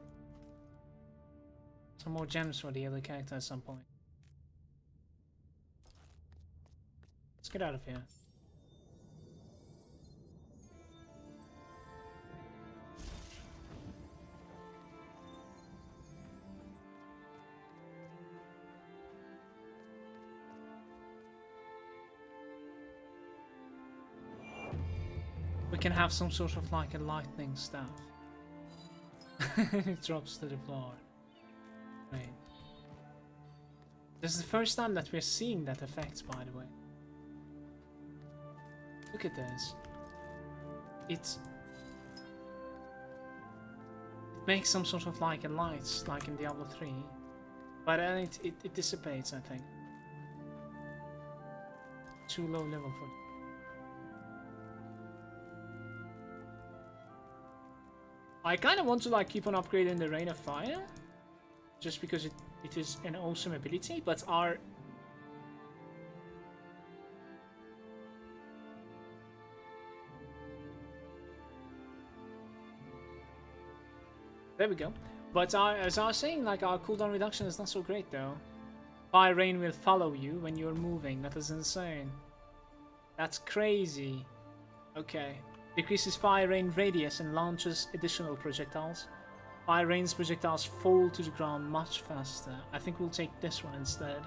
more gems for the other character at some point. Let's get out of here. We can have some sort of like a lightning staff. It drops to the floor. Right. This is the first time that we're seeing that effect, by the way. Look at this. It makes some sort of like a light, like in Diablo 3. But then it dissipates, I think. Too low level for it. I kind of want to like keep on upgrading the Rain of Fire. Just because it is an awesome ability, but our... There we go. But as I was saying, like our cooldown reduction is not so great though. Fire Rain will follow you when you're moving. That is insane. That's crazy. Okay. Decreases Fire Rain radius and launches additional projectiles. Fire Rain's projectiles fall to the ground much faster. I think we'll take this one instead.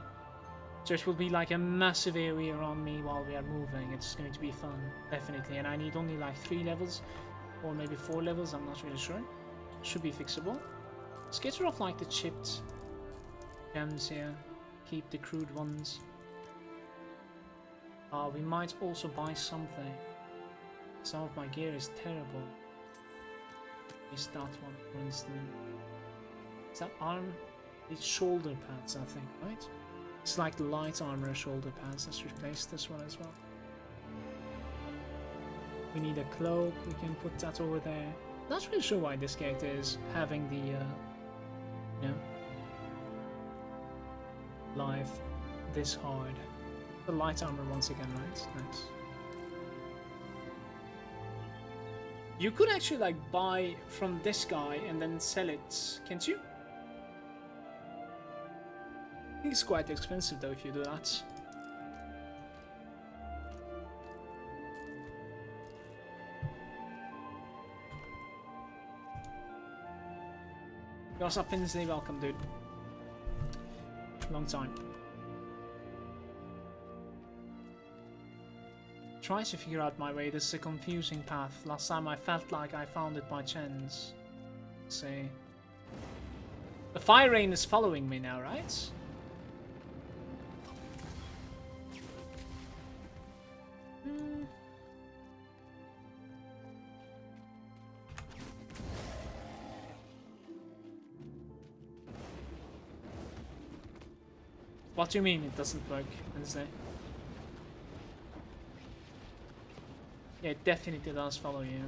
So it will be like a massive area around me while we are moving. It's going to be fun, definitely. And I need only like 3 levels, or maybe 4 levels, I'm not really sure. Should be fixable. Let's get rid of like the chipped gems here. Keep the crude ones. We might also buy something. Some of my gear is terrible. Is that one, for instance? Is that arm? It's shoulder pads, I think, right? It's like the light armor shoulder pads. Let's replace this one as well. We need a cloak. We can put that over there. Not really sure why this character is having the, you know, life this hard. The light armor once again, right? Nice. You could actually like buy from this guy and then sell it, can't you? I think it's quite expensive though if you do that. What's up, Pinsley? Welcome, dude. Long time. Try to figure out my way. This is a confusing path. Last time I felt like I found it by chance. Let's see. The Fire Rain is following me now, right? What do you mean it doesn't work, Wednesday? Yeah, it definitely does follow you.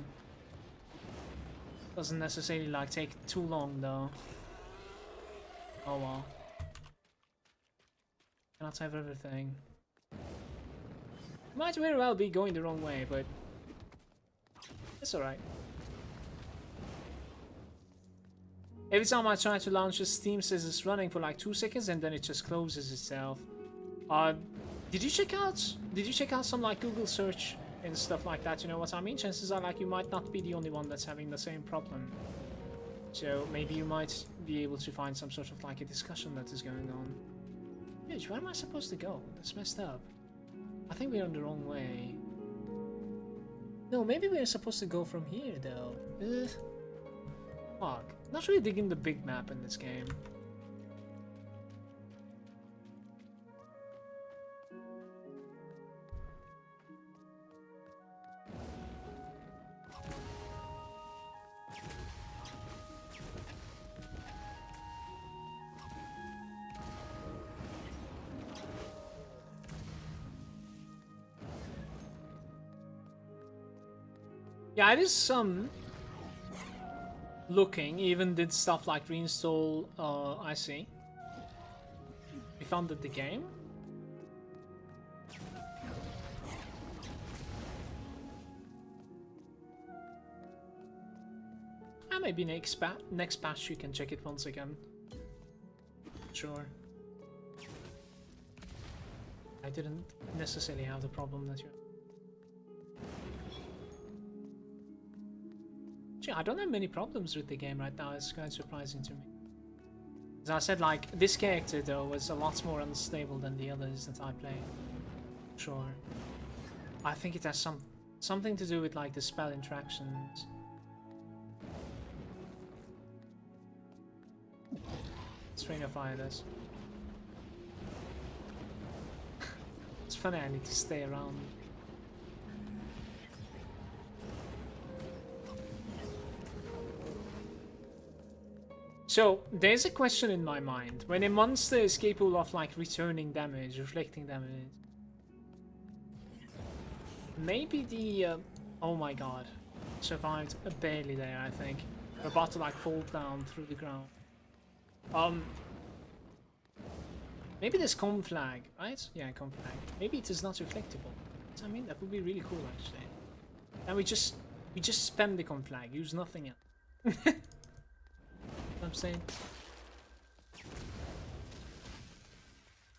Doesn't necessarily like take too long though. Oh well. Cannot have everything. Might very well be going the wrong way, but it's alright. Every time I try to launch, Steam says it's running for like 2 seconds and then it just closes itself. Did you check out some like Google search and stuff like that? You know what I mean? Chances are like you might not be the only one that's having the same problem. So maybe you might be able to find some sort of like a discussion that is going on. Dude, where am I supposed to go? That's messed up. I think we're on the wrong way. No, maybe we're supposed to go from here though. Ugh. Fuck. Not really digging the big map in this game. Yeah, it is some looking, even did stuff like reinstall, I see. We founded the game. And maybe next patch you can check it once again. Sure. I didn't necessarily have the problem that you... I don't have many problems with the game right now. It's quite surprising to me. As I said, like, this character though was a lot more unstable than the others that I played. Sure. I think it has some Something to do with like the spell interactions. Strain of fire this. It's funny, I need to stay around. So, there's a question in my mind. When a monster is capable of like returning damage, reflecting damage, maybe the... oh my god. Survived barely there, I think. We're about to like fall down through the ground. Maybe this com flag, right? Yeah, com flag. Maybe it is not reflectable. I mean, that would be really cool actually. And we just spam the com flag, use nothing else. I'm saying.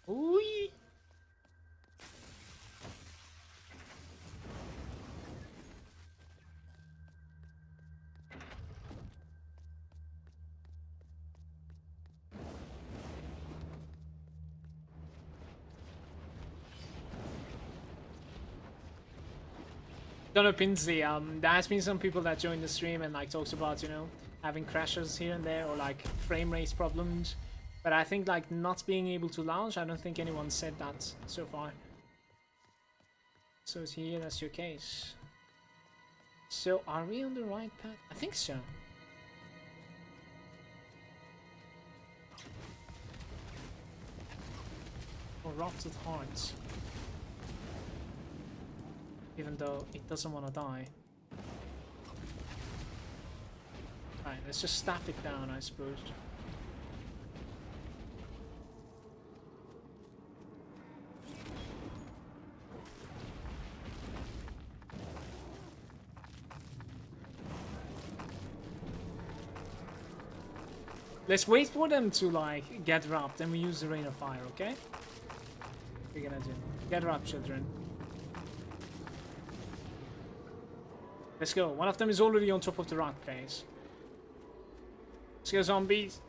Ooh. Don't know, Pinsley, there has been some people that joined the stream and like talks about, you know, having crashes here and there or like frame rate problems, but I think like not being able to launch, I don't think anyone said that so far. So here, that's your case. So are we on the right path? I think so. Or rotted hearts. Even though it doesn't want to die. Right, let's just staff it down, I suppose. Let's wait for them to like get wrapped and we use the rain of fire, okay? What we're gonna do. Get wrapped, children. Let's go. One of them is already on top of the rock place. Let's go, zombies.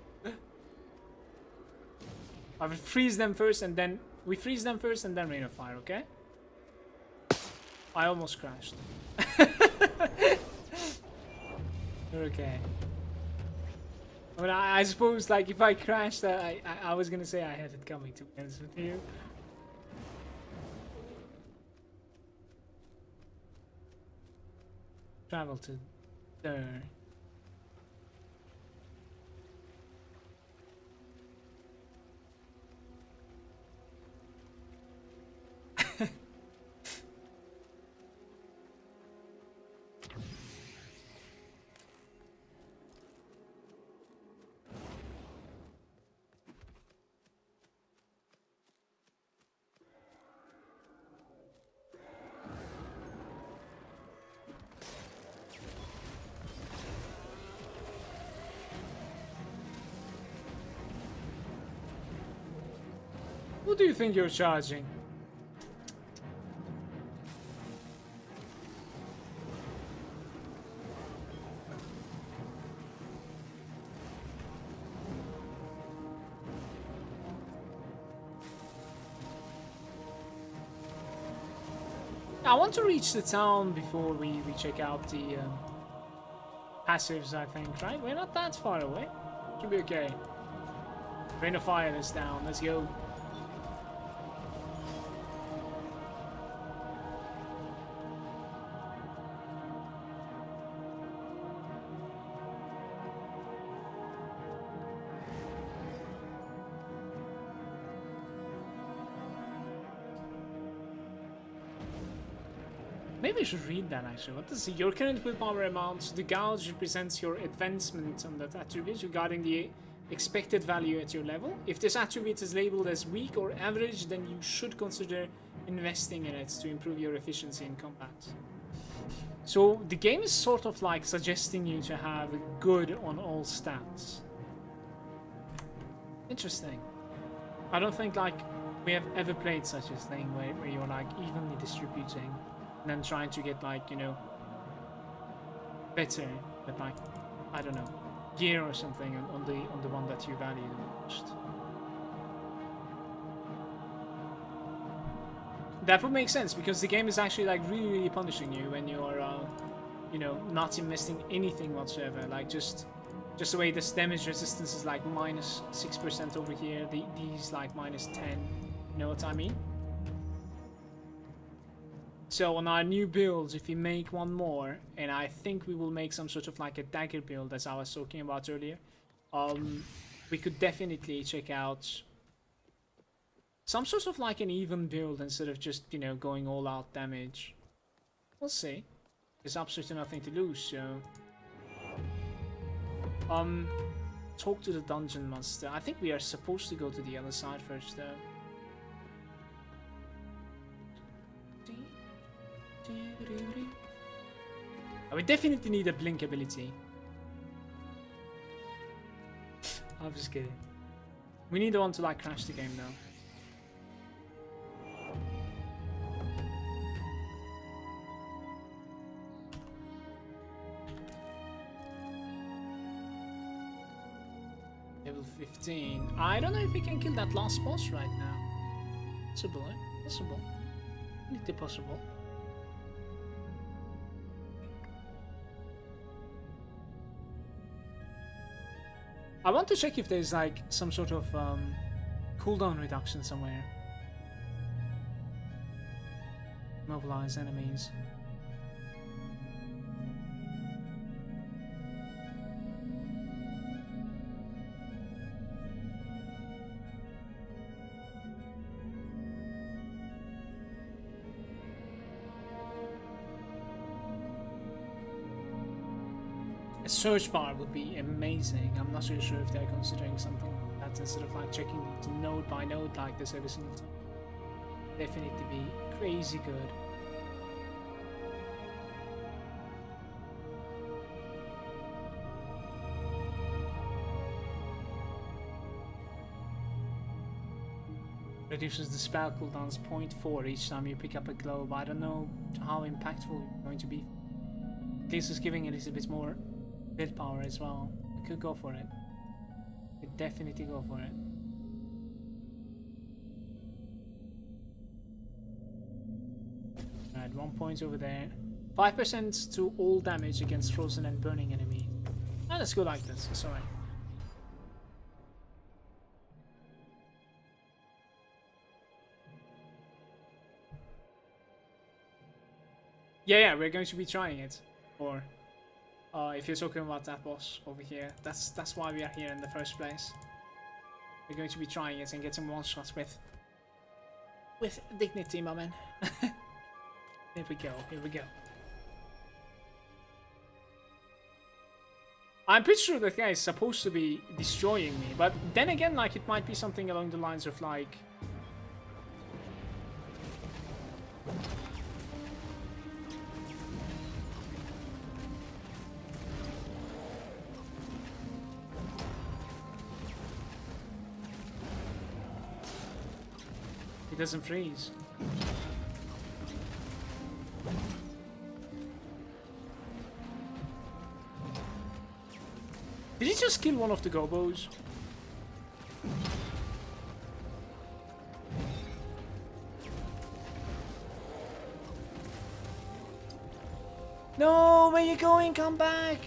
I will freeze them first and then... we freeze them first and then rain of fire, okay? I almost crashed. Okay. I mean, I suppose, like, if I crashed, I was gonna say I had it coming, to be honest with you. Travel to there. What do you think you're charging? I want to reach the town before we check out the passives, I think, right? We're not that far away. Should be okay. Rain of Fire is down. Let's go. Maybe I should read that actually. What does your current willpower amount? The gauge represents your advancement on that attribute regarding the expected value at your level. If this attribute is labeled as weak or average, then you should consider investing in it to improve your efficiency in combat. So the game is sort of like suggesting you to have good on all stats. Interesting. I don't think like we have ever played such a thing where you're like evenly distributing and then trying to get like, you know, better, but like, I don't know, gear or something on the one that you value the most. That would make sense, because the game is actually like really punishing you when you're, you know, not investing anything whatsoever. Like just the way this damage resistance is like -6% over here, these like -10. You know what I mean? So on our new builds, if we make one more, and I think we will make some sort of like a dagger build, as I was talking about earlier, we could definitely check out some sort of like an even build instead of just, you know, going all out damage. We'll see. There's absolutely nothing to lose, so... talk to the dungeon master. I think we are supposed to go to the other side first, though. We definitely need a blink ability. I'm just kidding. We need the one to like crash the game now. Level 15. I don't know if we can kill that last boss right now. Possible, eh? Possible. Pretty possible. I want to check if there's like some sort of cooldown reduction somewhere. Mobilize enemies. Search bar would be amazing. I'm not really sure if they're considering something like that instead of like checking it node by node like this every single time. Definitely be crazy good. Reduces the spell cooldowns 0.4 each time you pick up a globe. I don't know how impactful it's going to be. At least it's giving it a bit more build power as well. We could go for it. We could definitely go for it. Alright, 1 point over there. 5% to all damage against frozen and burning enemy. Ah, let's go like this. It's alright. Yeah, we're going to be trying it. Or if you're talking about that boss over here, that's why we are here in the first place. We're going to be trying it and get some one shots with dignity, my man. Here we go, here we go. I'm pretty sure that guy is supposed to be destroying me, but then again, like, it might be something along the lines of like... It doesn't freeze. Did he just kill one of the gobos? No, where you going? Come back!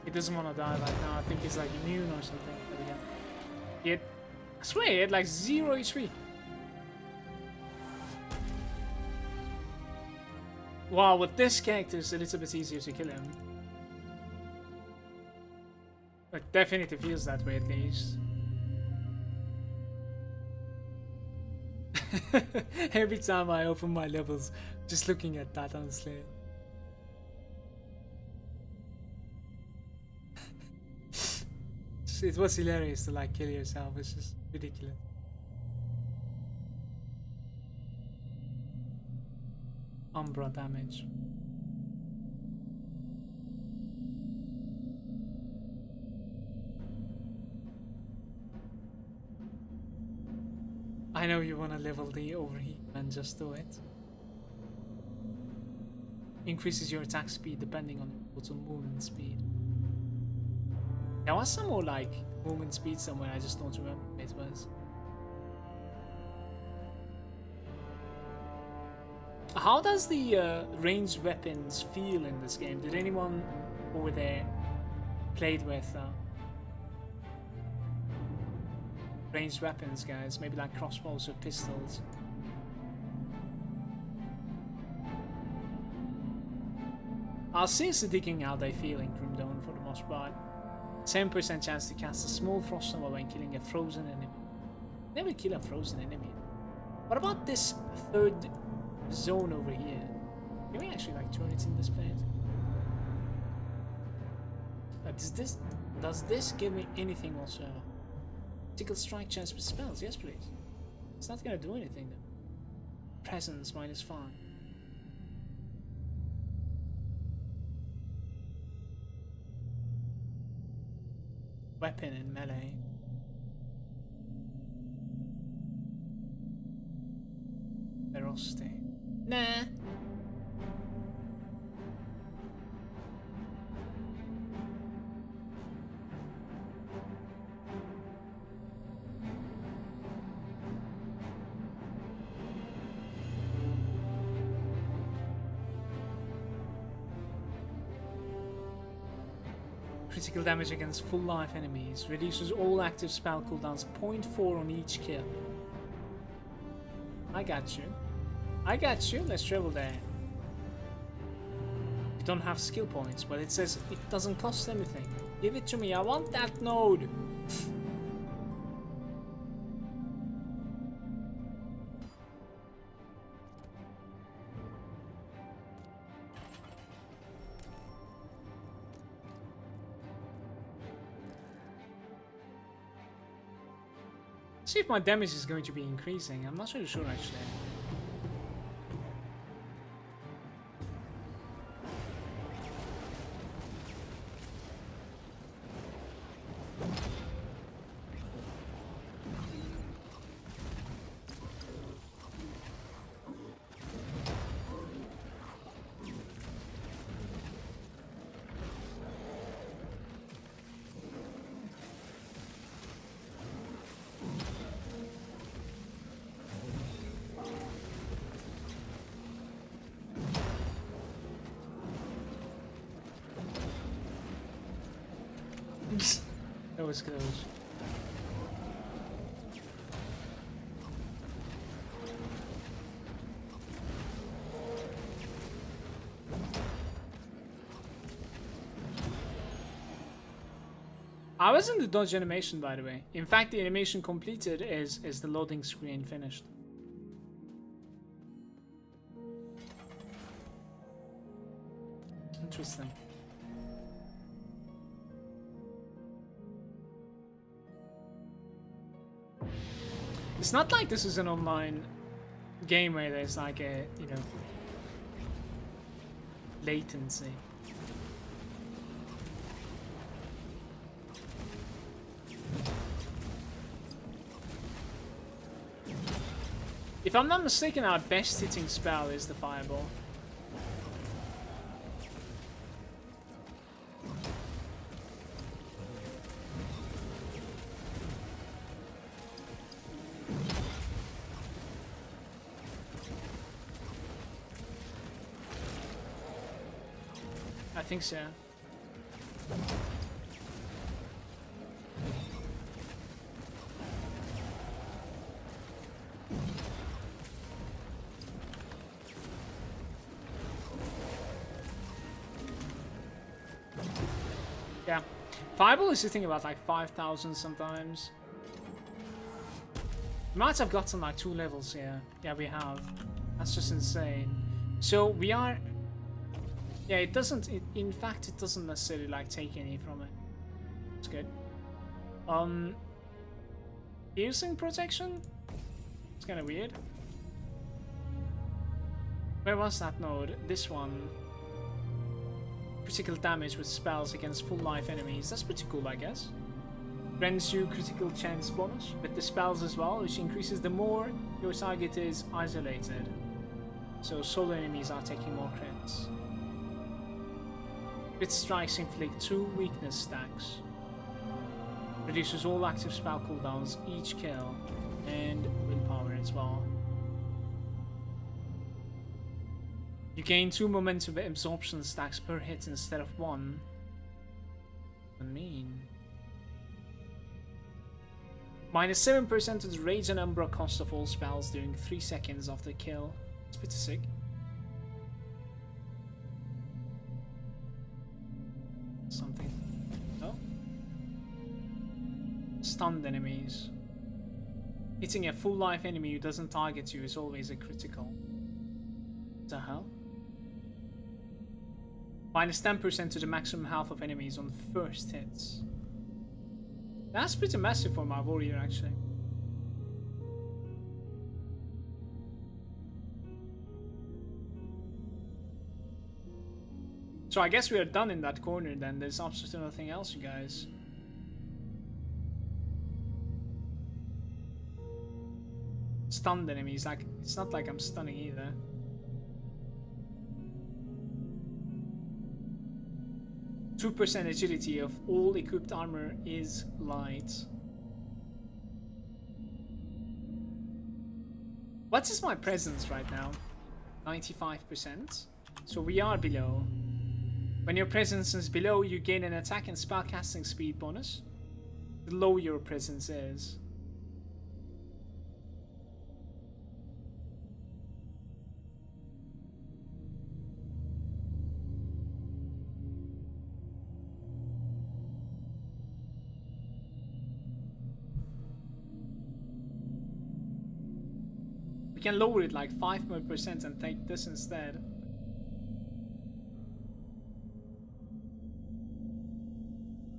He doesn't want to die right now. I think he's like immune or something. There we go. He had, I swear he had like 0 HP. Wow, with this character it's a little bit easier to kill him. It definitely feels that way at least. Every time I open my levels, just looking at that, honestly. It was hilarious to like kill yourself. It's just ridiculous. Umbra damage. I know you want to level the overheat and just do it. Increases your attack speed depending on your movement speed. There was some more like movement speed somewhere, I just don't remember what it was. How does the ranged weapons feel in this game? Did anyone over there played with ranged weapons, guys? Maybe like crossbows or pistols? I'll seriously digging how they feel in Grim Dawn for the most part. 10% chance to cast a small frost nova when killing a frozen enemy. Never kill a frozen enemy. What about this third zone over here? Can we actually like turn it in this place? Does this give me anything whatsoever? Critical strike chance with spells, yes please. It's not gonna do anything though. Presence -5. Weapon in melee. Ferocity. Nah. Critical damage against full life enemies. Reduces all active spell cooldowns 0.4 on each kill. I got you. I got you. Let's travel there. You don't have skill points, but it says it doesn't cost anything. Give it to me. I want that node. See if my damage is going to be increasing. I'm not really sure actually. That was close. I was in the dodge animation, by the way. In fact, the animation completed is the loading screen finished. Interesting. It's not like this is an online game where there's like a, you know, latency. If I'm not mistaken, our best hitting spell is the fireball. I think so. Yeah, Fireball is sitting about like 5,000 sometimes. We might have gotten like 2 levels here. Yeah, we have. That's just insane. So we are. Yeah, it doesn't. In fact, it doesn't necessarily like take any from it. It's good. Piercing protection. It's kind of weird. Where was that node? This one. Critical damage with spells against full life enemies. That's pretty cool, I guess. Grants you critical chance bonus with the spells as well, which increases the more your target is isolated. So solo enemies are taking more crits. Crit strikes inflict 2 weakness stacks. Reduces all active spell cooldowns each kill, and willpower as well. You gain 2 momentum absorption stacks per hit instead of 1. I mean, minus 7% of the rage and umbra cost of all spells during 3 seconds after kill. It's pretty sick. Something. Oh. Stunned enemies. Hitting a full life enemy who doesn't target you is always a critical. What the hell? Minus 10% to the maximum health of enemies on first hits. That's pretty massive for my warrior, actually. So I guess we are done in that corner then. There's absolutely nothing else, you guys. Stunned enemies, like, it's not like I'm stunning either. %2 agility of all equipped armor is light. What is my presence right now? 95%. So we are below. When your presence is below, you gain an attack and spellcasting speed bonus. The lower your presence is. We can lower it like 5% more and take this instead.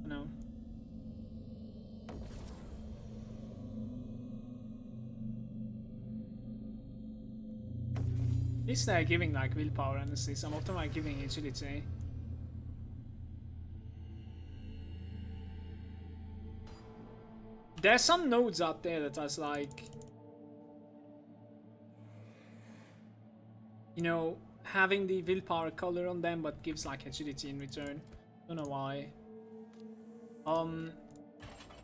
No. At least they're giving like willpower, honestly. Some of them are giving agility. There are some nodes out there that are like, you know, having the willpower color on them but gives like agility in return. Don't know why.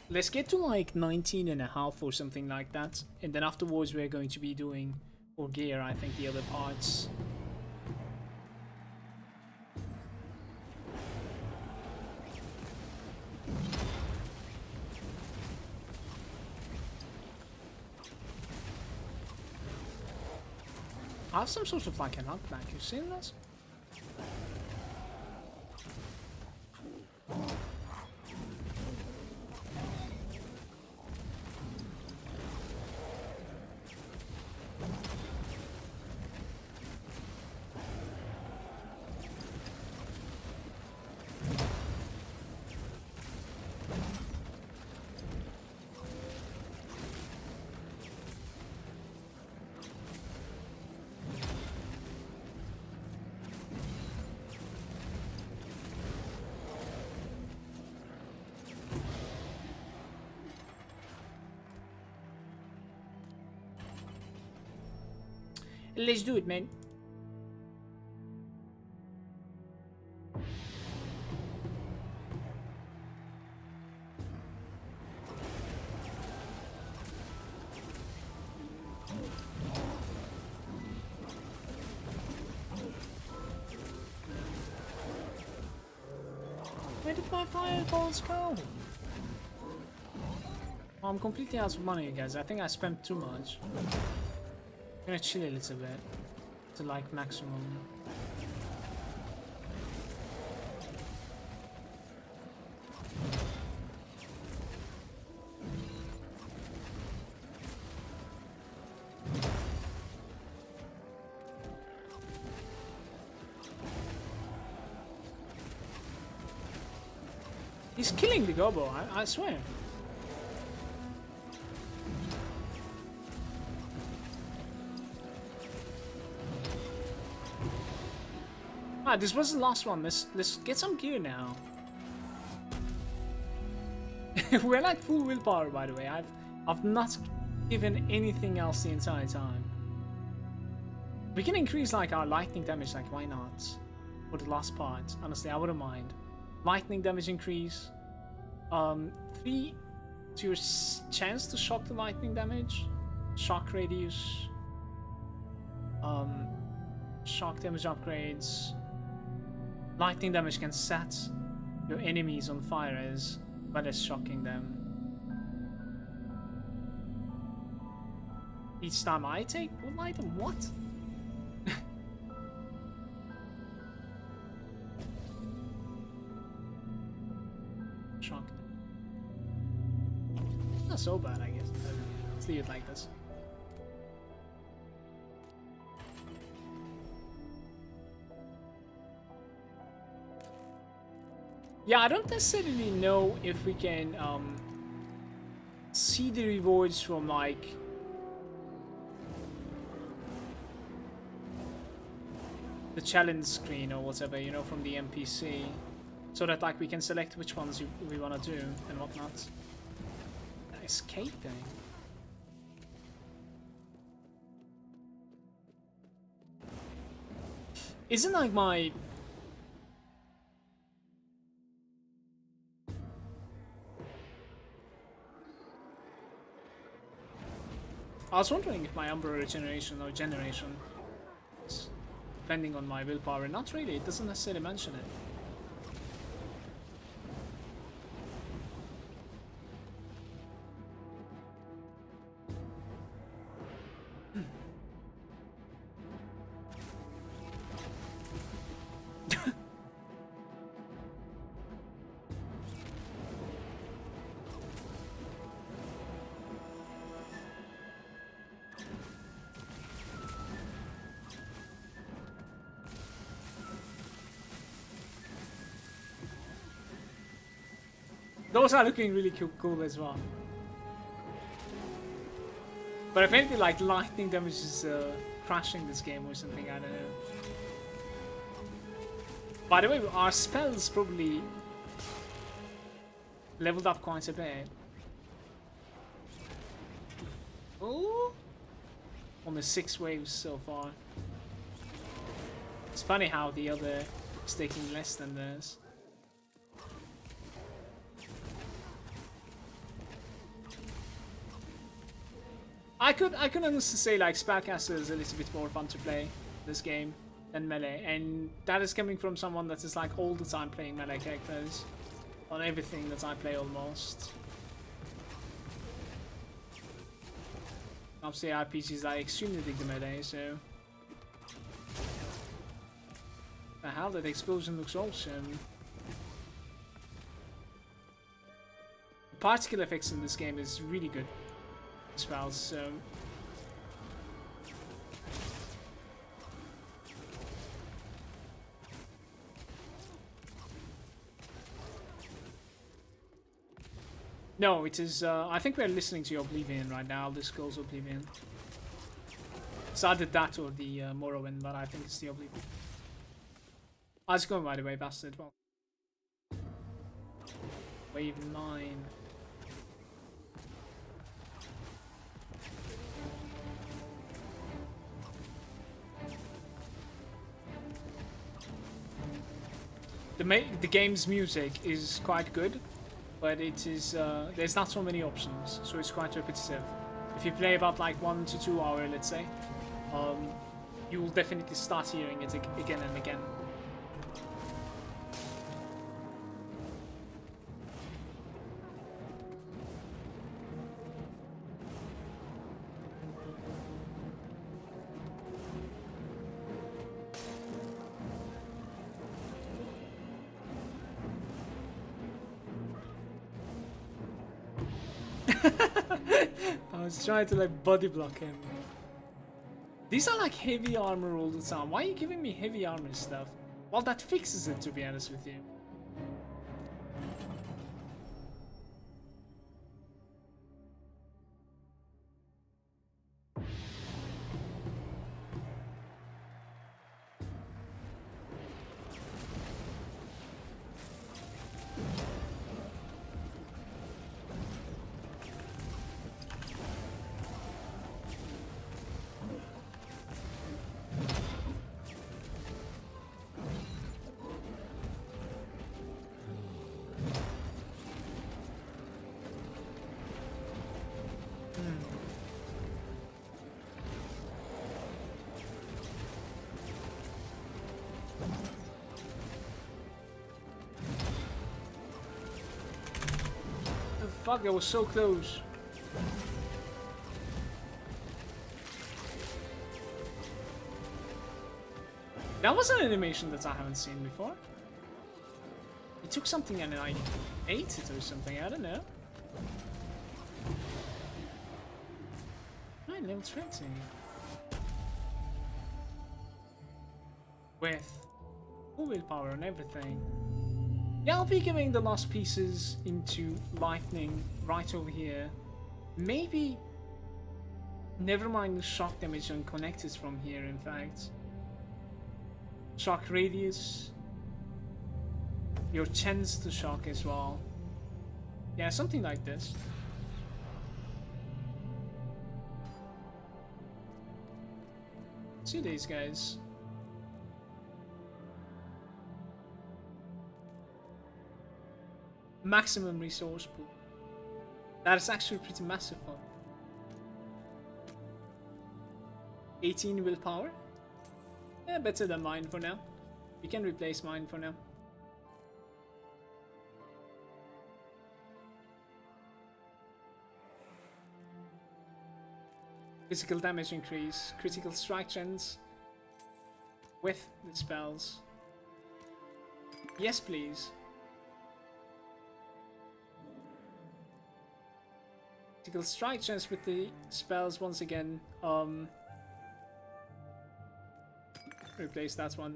Let's get to like 19.5 or something like that, and then afterwards we're going to be doing for gear, I think, the other parts. I have some sort of like a knockback, you seen this? Let's do it, man. Where did my fireballs go? Oh, I'm completely out of money, guys. I think I spent too much. I'm gonna chill a little bit to like maximum. He's killing the gobbo, I swear. Ah, this was the last one. Let's get some gear now. We're like full willpower, by the way. I've not given anything else the entire time. We can increase like our lightning damage, like why not? For the last part, honestly, I wouldn't mind. Lightning damage increase. 3 to your chance to shock the lightning damage. Shock radius. Shock damage upgrades. Lightning damage can set your enemies on fire as well as shocking them. Each time I take one item, what? Shock. Not so bad, I guess. Let's leave it like this. Yeah, I don't necessarily know if we can see the rewards from like the challenge screen or whatever, you know, from the NPC, so that like we can select which ones we want to do and whatnot. Escaping. Isn't like my I was wondering if my Umbra regeneration or generation is depending on my willpower. Not really, it doesn't necessarily mention it. Those are looking really cool as well. But apparently like lightning damage is crashing this game or something, I don't know. By the way, our spells probably leveled up quite a bit. Oh, only 6 waves so far. It's funny how the other is taking less than this. I could honestly say like Spellcaster is a little bit more fun to play this game than Melee, and that is coming from someone that is like all the time playing Melee characters on everything that I play almost. Obviously RPGs I extremely dig the Melee, so the hell, that explosion looks awesome. The particle effects in this game is really good. Spells, so no, it is I think we're listening to Oblivion right now. This goes Oblivion. It's either that or the Morrowind, but I think it's the Oblivion. How's it going, by the way, bastard? Well, wave 9. The game's music is quite good, but it is there's not so many options, so it's quite repetitive. If you play about like 1 to 2 hours, let's say, you will definitely start hearing it again and again. I was trying to like body block him. These are like heavy armor all the time. Why are you giving me heavy armor stuff? Well, that fixes it, to be honest with you. Fuck, that was so close. That was an animation that I haven't seen before. He took something and I ate it or something, I don't know. Right, level 20. With full willpower and everything. Yeah, I'll be giving the last pieces into lightning right over here. Maybe... Never mind the shock damage on connectors from here, in fact. Shock radius. Your chance to shock as well. Yeah, something like this. See these guys. Maximum resource pool. That is actually pretty massive one. 18 willpower. Yeah, better than mine for now. We can replace mine for now. Physical damage increase, critical strike chance with the spells. Yes, please. Critical strike chance with the spells once again. Replace that one.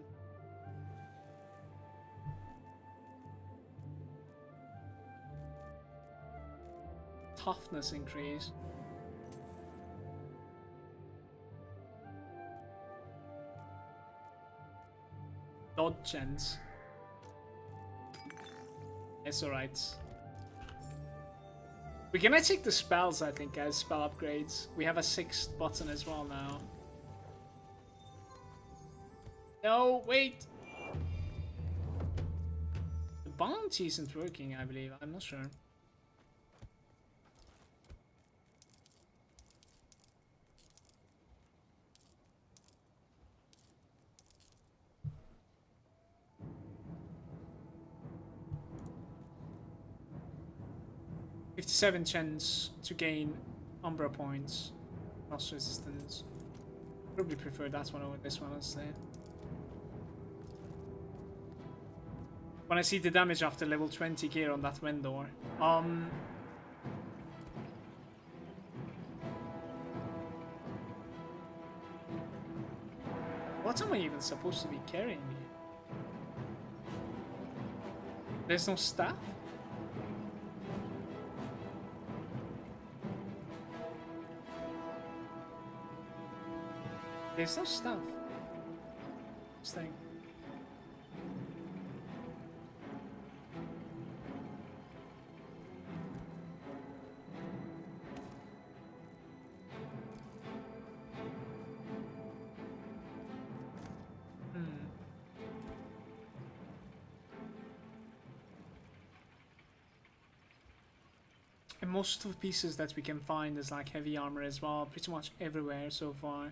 Toughness increase. Dodge chance. It's alright. We're gonna check the spells, I think, as spell upgrades. We have a 6th button as well now. No, wait! The bounty isn't working, I believe. I'm not sure. '57 chance to gain Umbra points. Loss resistance. Probably prefer that one over this one, honestly. When I see the damage after level 20 gear on that vendor. What am I even supposed to be carrying here? There's no staff? There's no staff. This thing. And most of the pieces that we can find is like heavy armor as well, pretty much everywhere so far.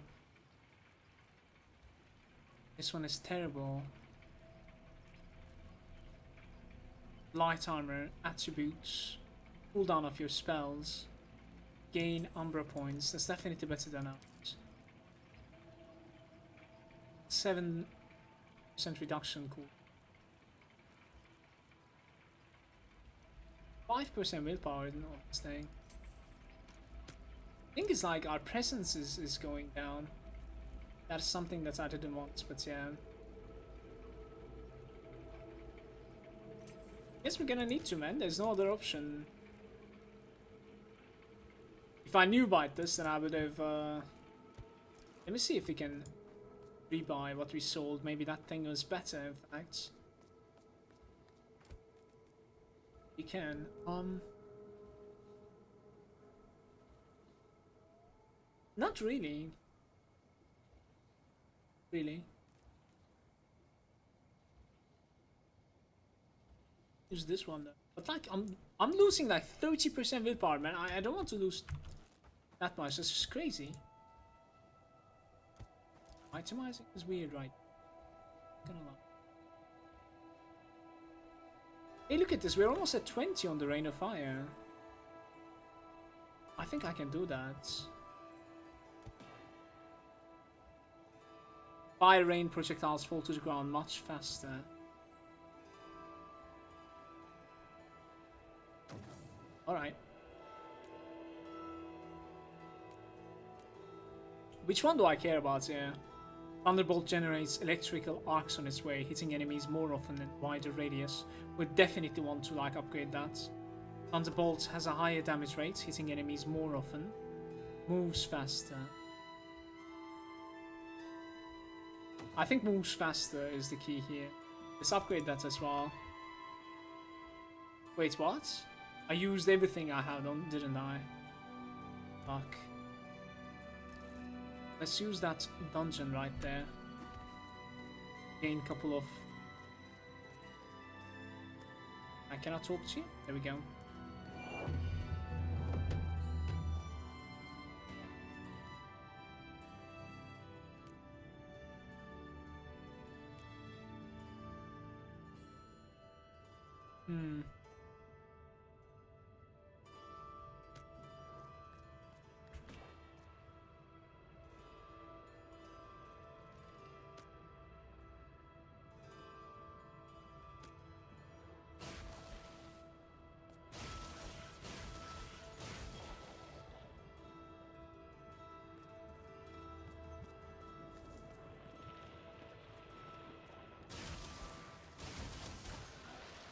This one is terrible. Light armor, attributes, cooldown of your spells, gain Umbra points. That's definitely better than ours. 7% reduction, cool. 5% willpower, no staying. I think it's like our presence is going down. That's something that I didn't want, but yeah. Guess we're gonna need to, man. There's no other option. If I knew about this, then I would have... Let me see if we can rebuy what we sold. Maybe that thing was better, in fact. We can. Not really. Really. Use this one though. But like I'm losing like 30% willpower, man. I don't want to lose that much. That's just crazy. Itemizing is weird, right? Gonna lie. Hey, look at this. We're almost at 20 on the Rain of Fire. I think I can do that. Fire rain projectiles fall to the ground much faster. Alright. Which one do I care about here? Thunderbolt generates electrical arcs on its way, hitting enemies more often and wider radius. Would definitely want to like upgrade that. Thunderbolt has a higher damage rate, hitting enemies more often. Moves faster. I think moves faster is the key here. Let's upgrade that as well. Wait, what? I used everything I had on, didn't I? Fuck. Let's use that dungeon right there. Gain a couple of... I cannot talk to you? There we go.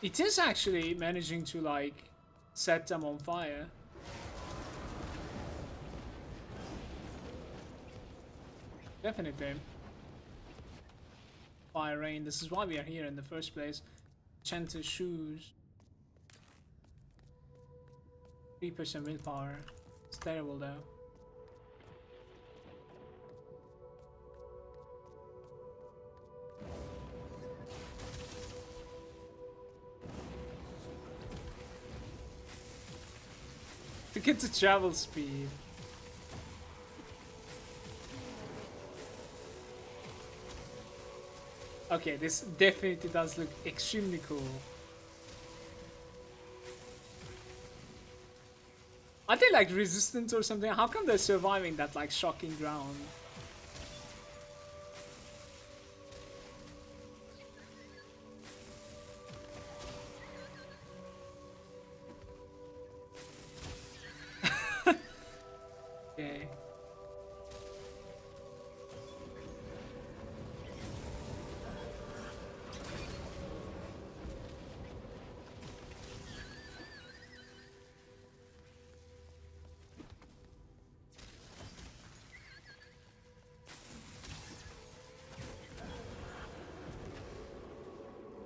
It is actually managing to like set them on fire. Definitely. Fire rain. This is why we are here in the first place. Enchanted shoes. 3% willpower. It's terrible though. To get to travel speed. Okay, this definitely does look extremely cool. Are they like resistant or something? How come they're surviving that like shocking ground? Okay.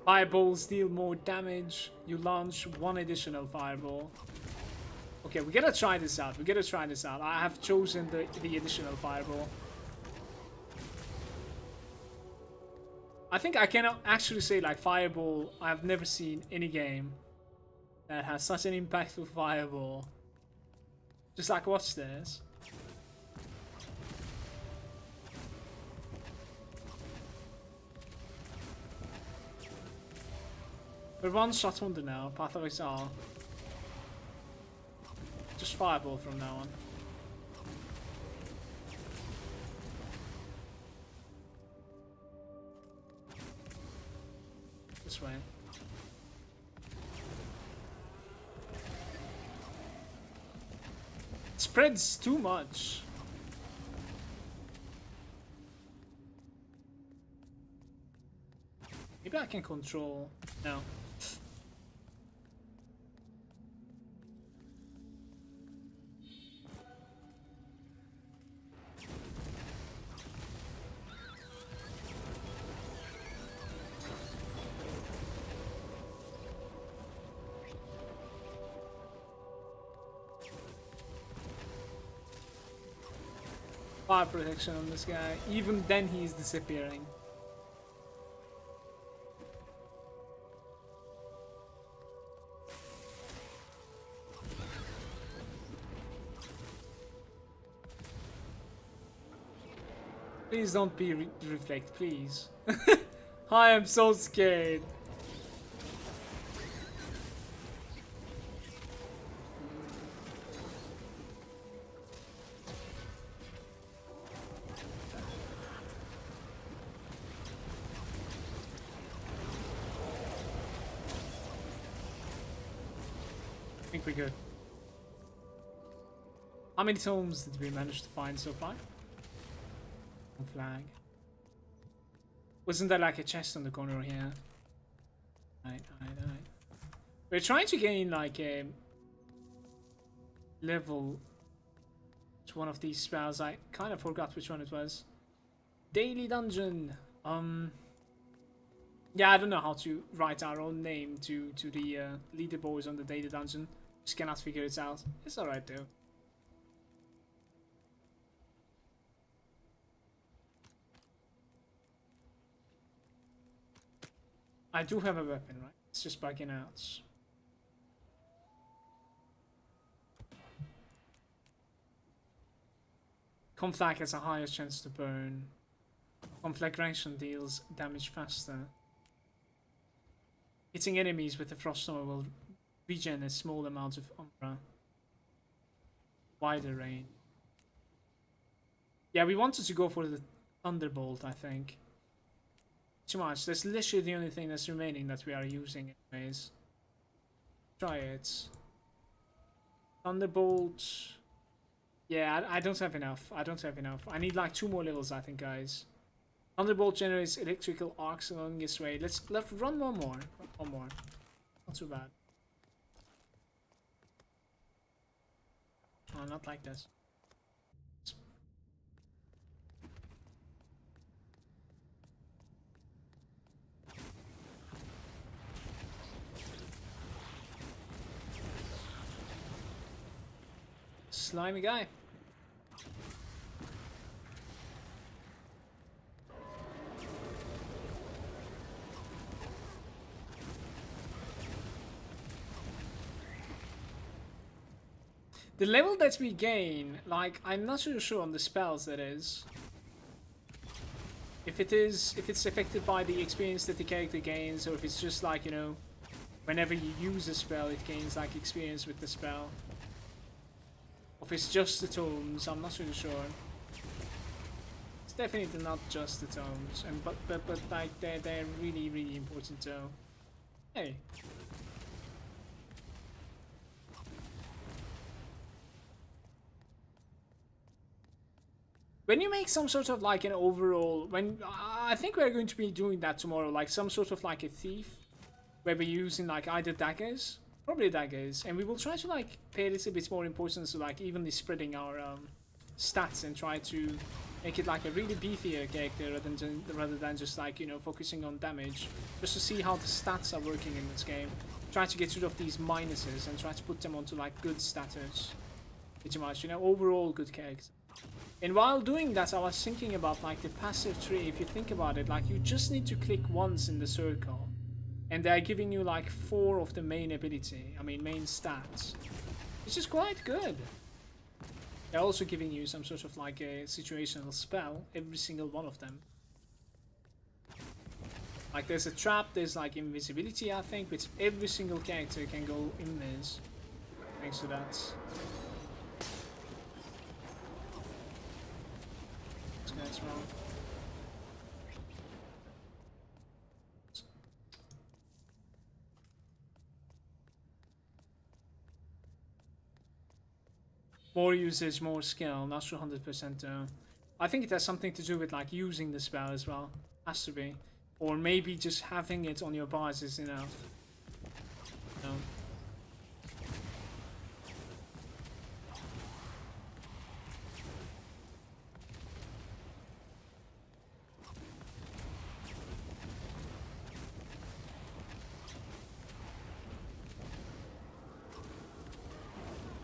Fireballs deal more damage. You launch one additional fireball. Okay, we gotta try this out. We gotta try this out. I have chosen the additional fireball. I think I can actually say like fireball. I have never seen any game that has such an impactful fireball. Just like watch this. We're one shot wonder now. Path of Exile. Just fireball from now on. This way. It spreads too much. Maybe I can control. No. Fire protection on this guy. Even then he's disappearing. Please don't be reflect, please. I am so scared. I think we're good. How many tomes did we manage to find so far? One flag. Wasn't there like a chest on the corner here? Right. We're trying to gain like a level to one of these spells. I kind of forgot which one it was. Daily dungeon. Yeah, I don't know how to write our own name to the leaderboards on the daily dungeon. Just cannot figure it out. It's alright though. I do have a weapon, right? It's just bugging out. Conflag has a higher chance to burn. Conflagration deals damage faster. Hitting enemies with the Frostnova will regen a small amount of Umbra. Wider range. Yeah, we wanted to go for the Thunderbolt, I think. Too much. That's literally the only thing that's remaining that we are using anyways. Try it. Thunderbolt. Yeah, I don't have enough. I don't have enough. I need like 2 more levels, I think, guys. Thunderbolt generates electrical arcs along its way. Let's run one more. One more. Not too bad. Oh, not like this. Slimy guy. The level that we gain, like, I'm not really sure on the spells that is. If it's affected by the experience that the character gains, or if it's just like, you know, whenever you use a spell, it gains like experience with the spell. Or if it's just the tomes, I'm not really sure. It's definitely not just the tomes, and but like they're really important though. Hey. When you make some sort of like an overall, when I think we're going to be doing that tomorrow, like some sort of like a thief, where we're using like either daggers, probably daggers, and we will try to like pay a little bit more importance to like evenly spreading our stats and try to make it like a really beefier character rather than just like, you know, focusing on damage, just to see how the stats are working in this game. Try to get rid of these minuses and try to put them onto like good status, pretty much, you know, overall good character. And while doing that, I was thinking about like the passive tree. If you think about it, like you just need to click once in the circle, and they're giving you like 4 of the main ability, main stats, which is quite good. They're also giving you some sort of like a situational spell, every single one of them. Like there's a trap, there's like invisibility, I think, which every single character can go invis, thanks to that. That's wrong. More usage, more skill. Not sure 100% though. I think it has something to do with like using the spell as well. Has to be. Or maybe just having it on your bars is enough. No.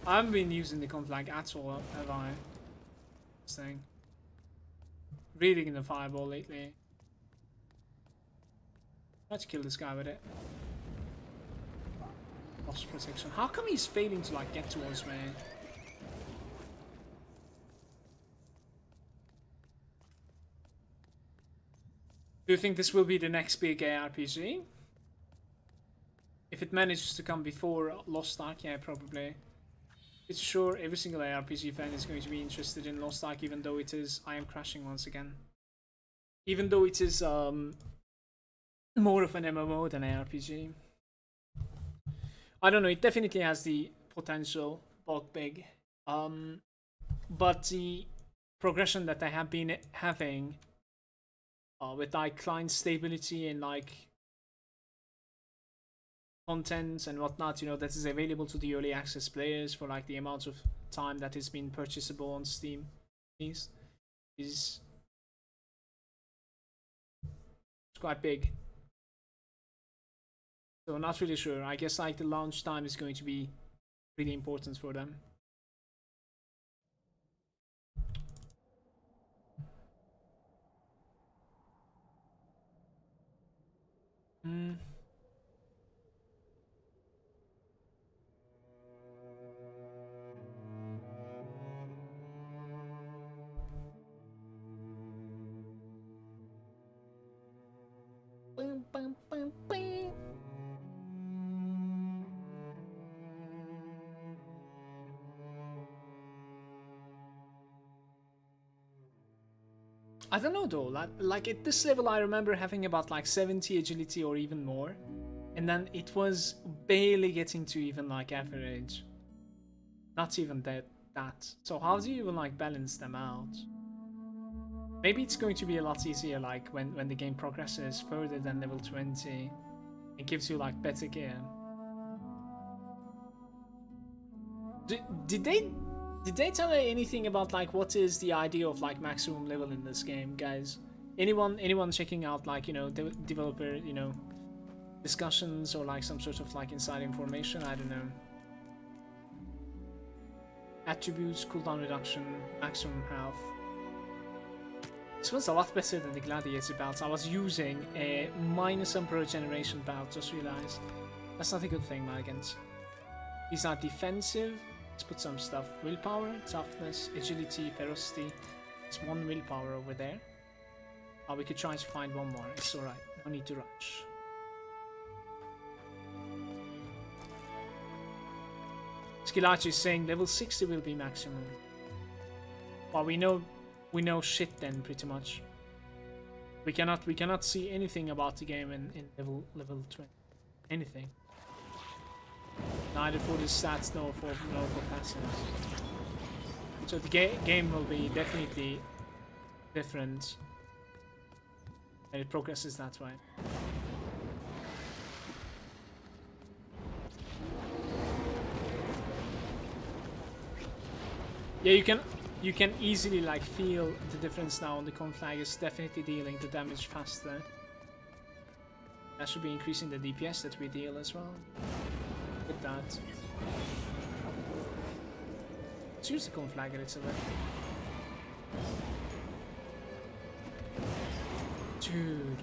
I haven't been using the conflag at all, have I? This thing. Reading the fireball lately. Try to kill this guy with it. Lost protection. How come he's failing to like get towards me? Do you think this will be the next big ARPG? If it manages to come before Lost Ark, yeah, probably. It's sure every single ARPG fan is going to be interested in Lost Ark, even though it is I am crashing once again. Even though it is more of an MMO than ARPG. I don't know, it definitely has the potential, bulk big. But the progression that I have been having with like client stability and like content and whatnot, you know, that is available to the early access players for like the amount of time that is being purchasable on Steam is quite big. So not really sure. I guess like the launch time is going to be really important for them. I don't know though, like at this level I remember having about like 70 agility or even more, and then it was barely getting to even like average. Not even that. So how do you even like balance them out? Maybe it's going to be a lot easier like when the game progresses further than level 20. It gives you like better gear. Did they tell me anything about like what is the idea of like maximum level in this game, guys? Anyone checking out like, you know, developer, you know, discussions or like some sort of like inside information? I don't know. Attributes, cooldown reduction, maximum health. This was a lot better than the gladiator belt. I was using a minus Umbra generation belt, just realized. That's not a good thing, Malagant. These are defensive. Let's put some stuff. Willpower, toughness, agility, ferocity. There's one willpower over there. We could try to find one more. It's alright. No need to rush. Skillachi is saying level 60 will be maximum. Well, we know shit then, pretty much. We cannot see anything about the game in level 20. Anything. Neither for the stats nor for passives. So the game will be definitely different, and it progresses that way. Yeah, you can easily like feel the difference now on the conflag. Is definitely dealing the damage faster. That should be increasing the DPS that we deal as well. With that. Let's use the conflag a little bit. Dude.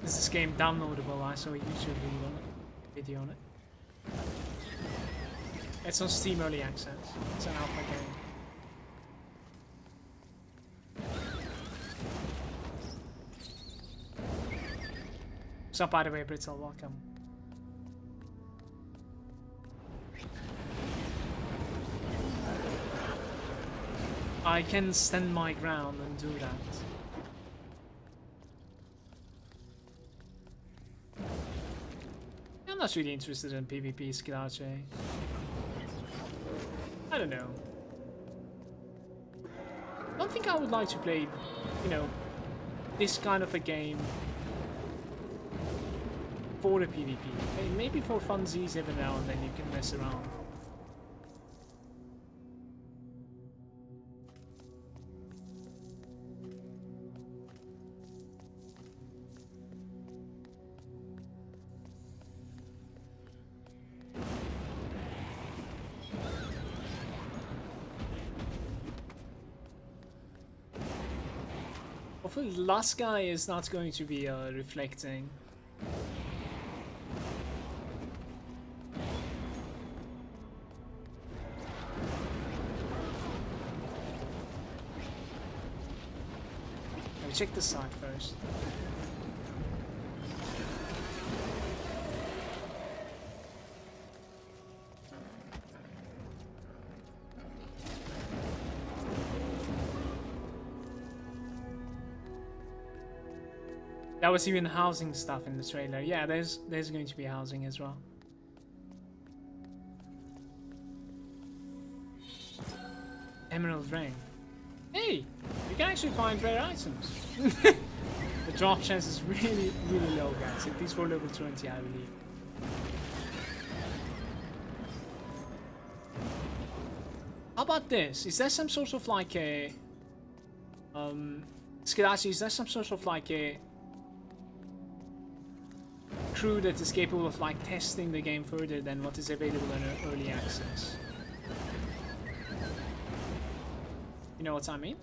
Is this game downloadable? I saw a YouTube video on it. It's on Steam Early Access. It's an alpha game. So by the way, Brittle, welcome. I can stand my ground and do that. I'm not really interested in PvP, Skillache. I don't know. I don't think I would like to play, you know, this kind of a game for the PvP. Maybe for funsies every now and then you can mess around. Hopefully the last guy is not going to be reflecting. Let me check this side first. That was even housing stuff in the trailer. Yeah, there's going to be housing as well. Emerald ring. Hey, you can actually find rare items. The drop chance is really low, guys. At least for level 20, I believe. How about this? Is there some sort of like a Skadashi, is there some sort of like a crew that is capable of like testing the game further than what is available in early access? You know what I mean?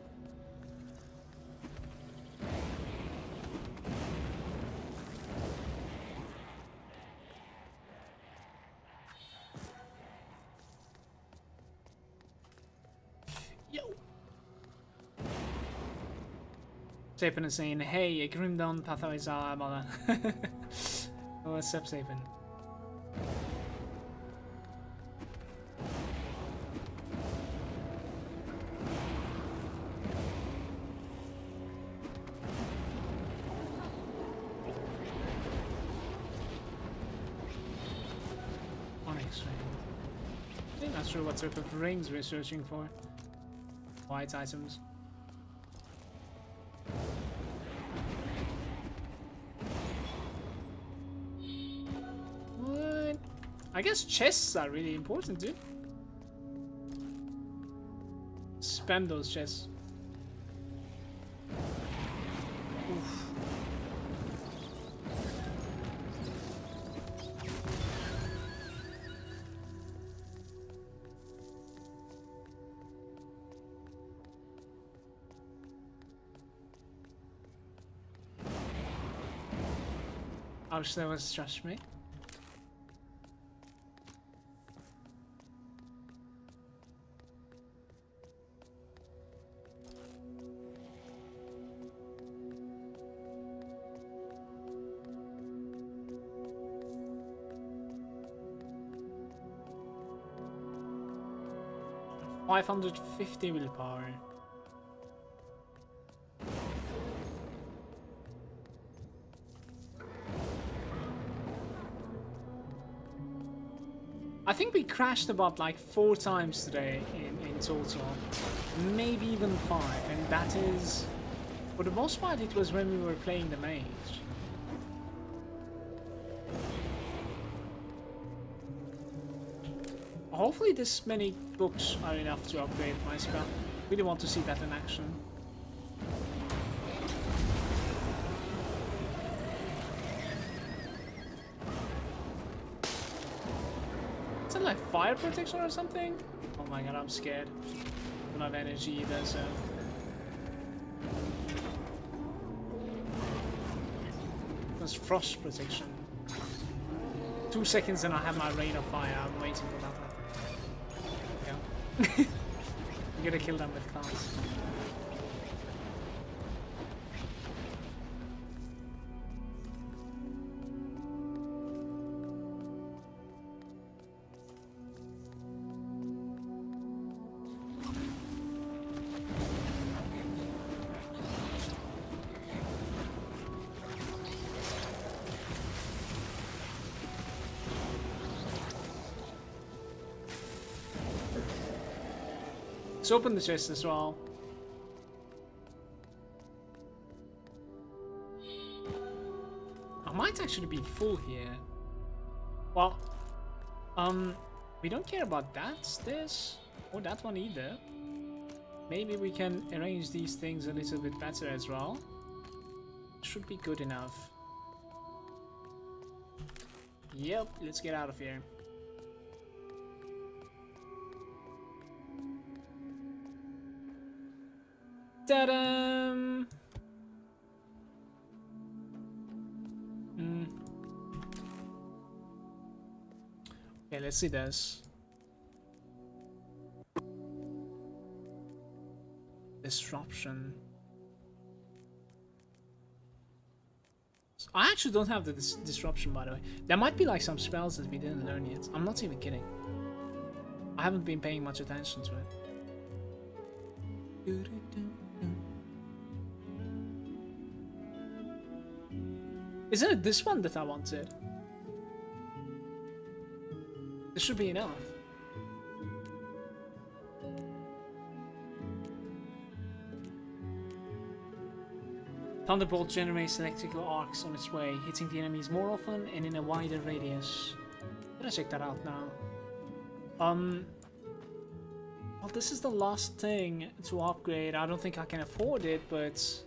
Sapin is saying, hey, a Grim Dawn Pathoriza Mala. Oh, what's up, Sapin? Onyx ring. I think not sure what sort of rings we're searching for. White items. I guess chests are really important, dude. Spam those chests. Oof. Ouch, that was trust me. $550 willpower. I think we crashed about like 4 times today in total. Maybe even 5, and that is... For the most part it was when we were playing the mage. Hopefully this many books are enough to upgrade my spell. Really want to see that in action. Is that like fire protection or something? Oh my god, I'm scared. I don't have energy either, so... That's frost protection. 2 seconds and I have my rain of fire. I'm waiting for that one. Yeah. You gotta kill them with class. Let's open the chest as well. I might actually be full here. Well, we don't care about that stairs or that one either. Maybe we can arrange these things a little bit better as well. Should be good enough. Yep, let's get out of here. Ta-da! Okay, let's see this. Disruption. I actually don't have the disruption, by the way. There might be like some spells that we didn't learn yet. I'm not even kidding. I haven't been paying much attention to it. Isn't it this one that I wanted? This should be enough. Thunderbolt generates electrical arcs on its way, hitting the enemies more often and in a wider radius. I'm gonna check that out now. Well, this is the last thing to upgrade. I don't think I can afford it, but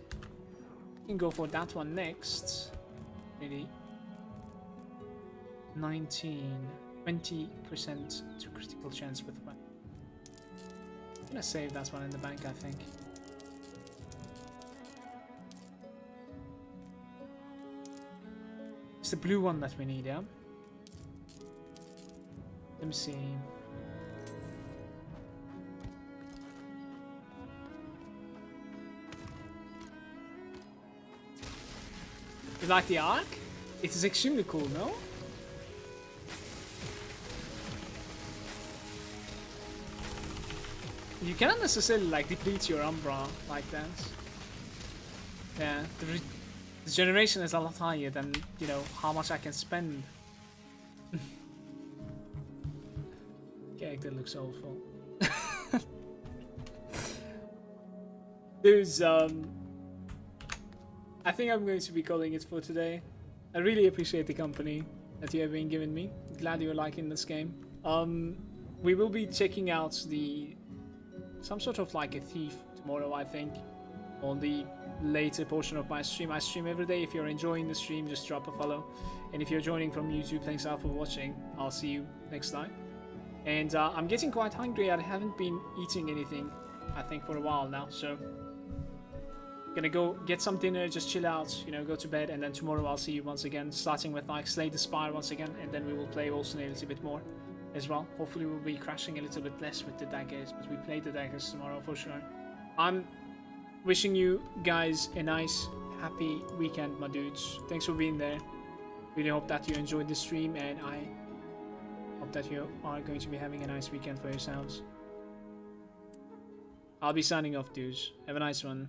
I can go for that one next. Maybe 20% to critical chance with weapon. I'm gonna save that one in the bank, I think. It's the blue one that we need, yeah? Let me see. You like the arc? It is extremely cool, no? You cannot necessarily like deplete your Umbra like that. Yeah, the generation is a lot higher than, you know, how much I can spend. Character looks awful. There's I think I'm going to be calling it for today. I really appreciate the company that you have been giving me. Glad you're liking this game. We will be checking out some sort of like a thief tomorrow, I think, on the later portion of my stream. I stream every day. If you're enjoying the stream, just drop a follow. And if you're joining from YouTube, thanks a lot for watching. I'll see you next time. And I'm getting quite hungry. I haven't been eating anything, I think, for a while now. So gonna go get some dinner, just chill out, you know, go to bed, and then tomorrow I'll see you once again, starting with like Slay the Spire once again, and then we will play Wolcen a little bit more as well. Hopefully we'll be crashing a little bit less with the daggers, but we play the daggers tomorrow for sure. I'm wishing you guys a nice, happy weekend, my dudes. Thanks for being there. Really hope that you enjoyed the stream, and I hope that you are going to be having a nice weekend for yourselves. I'll be signing off, dudes. Have a nice one.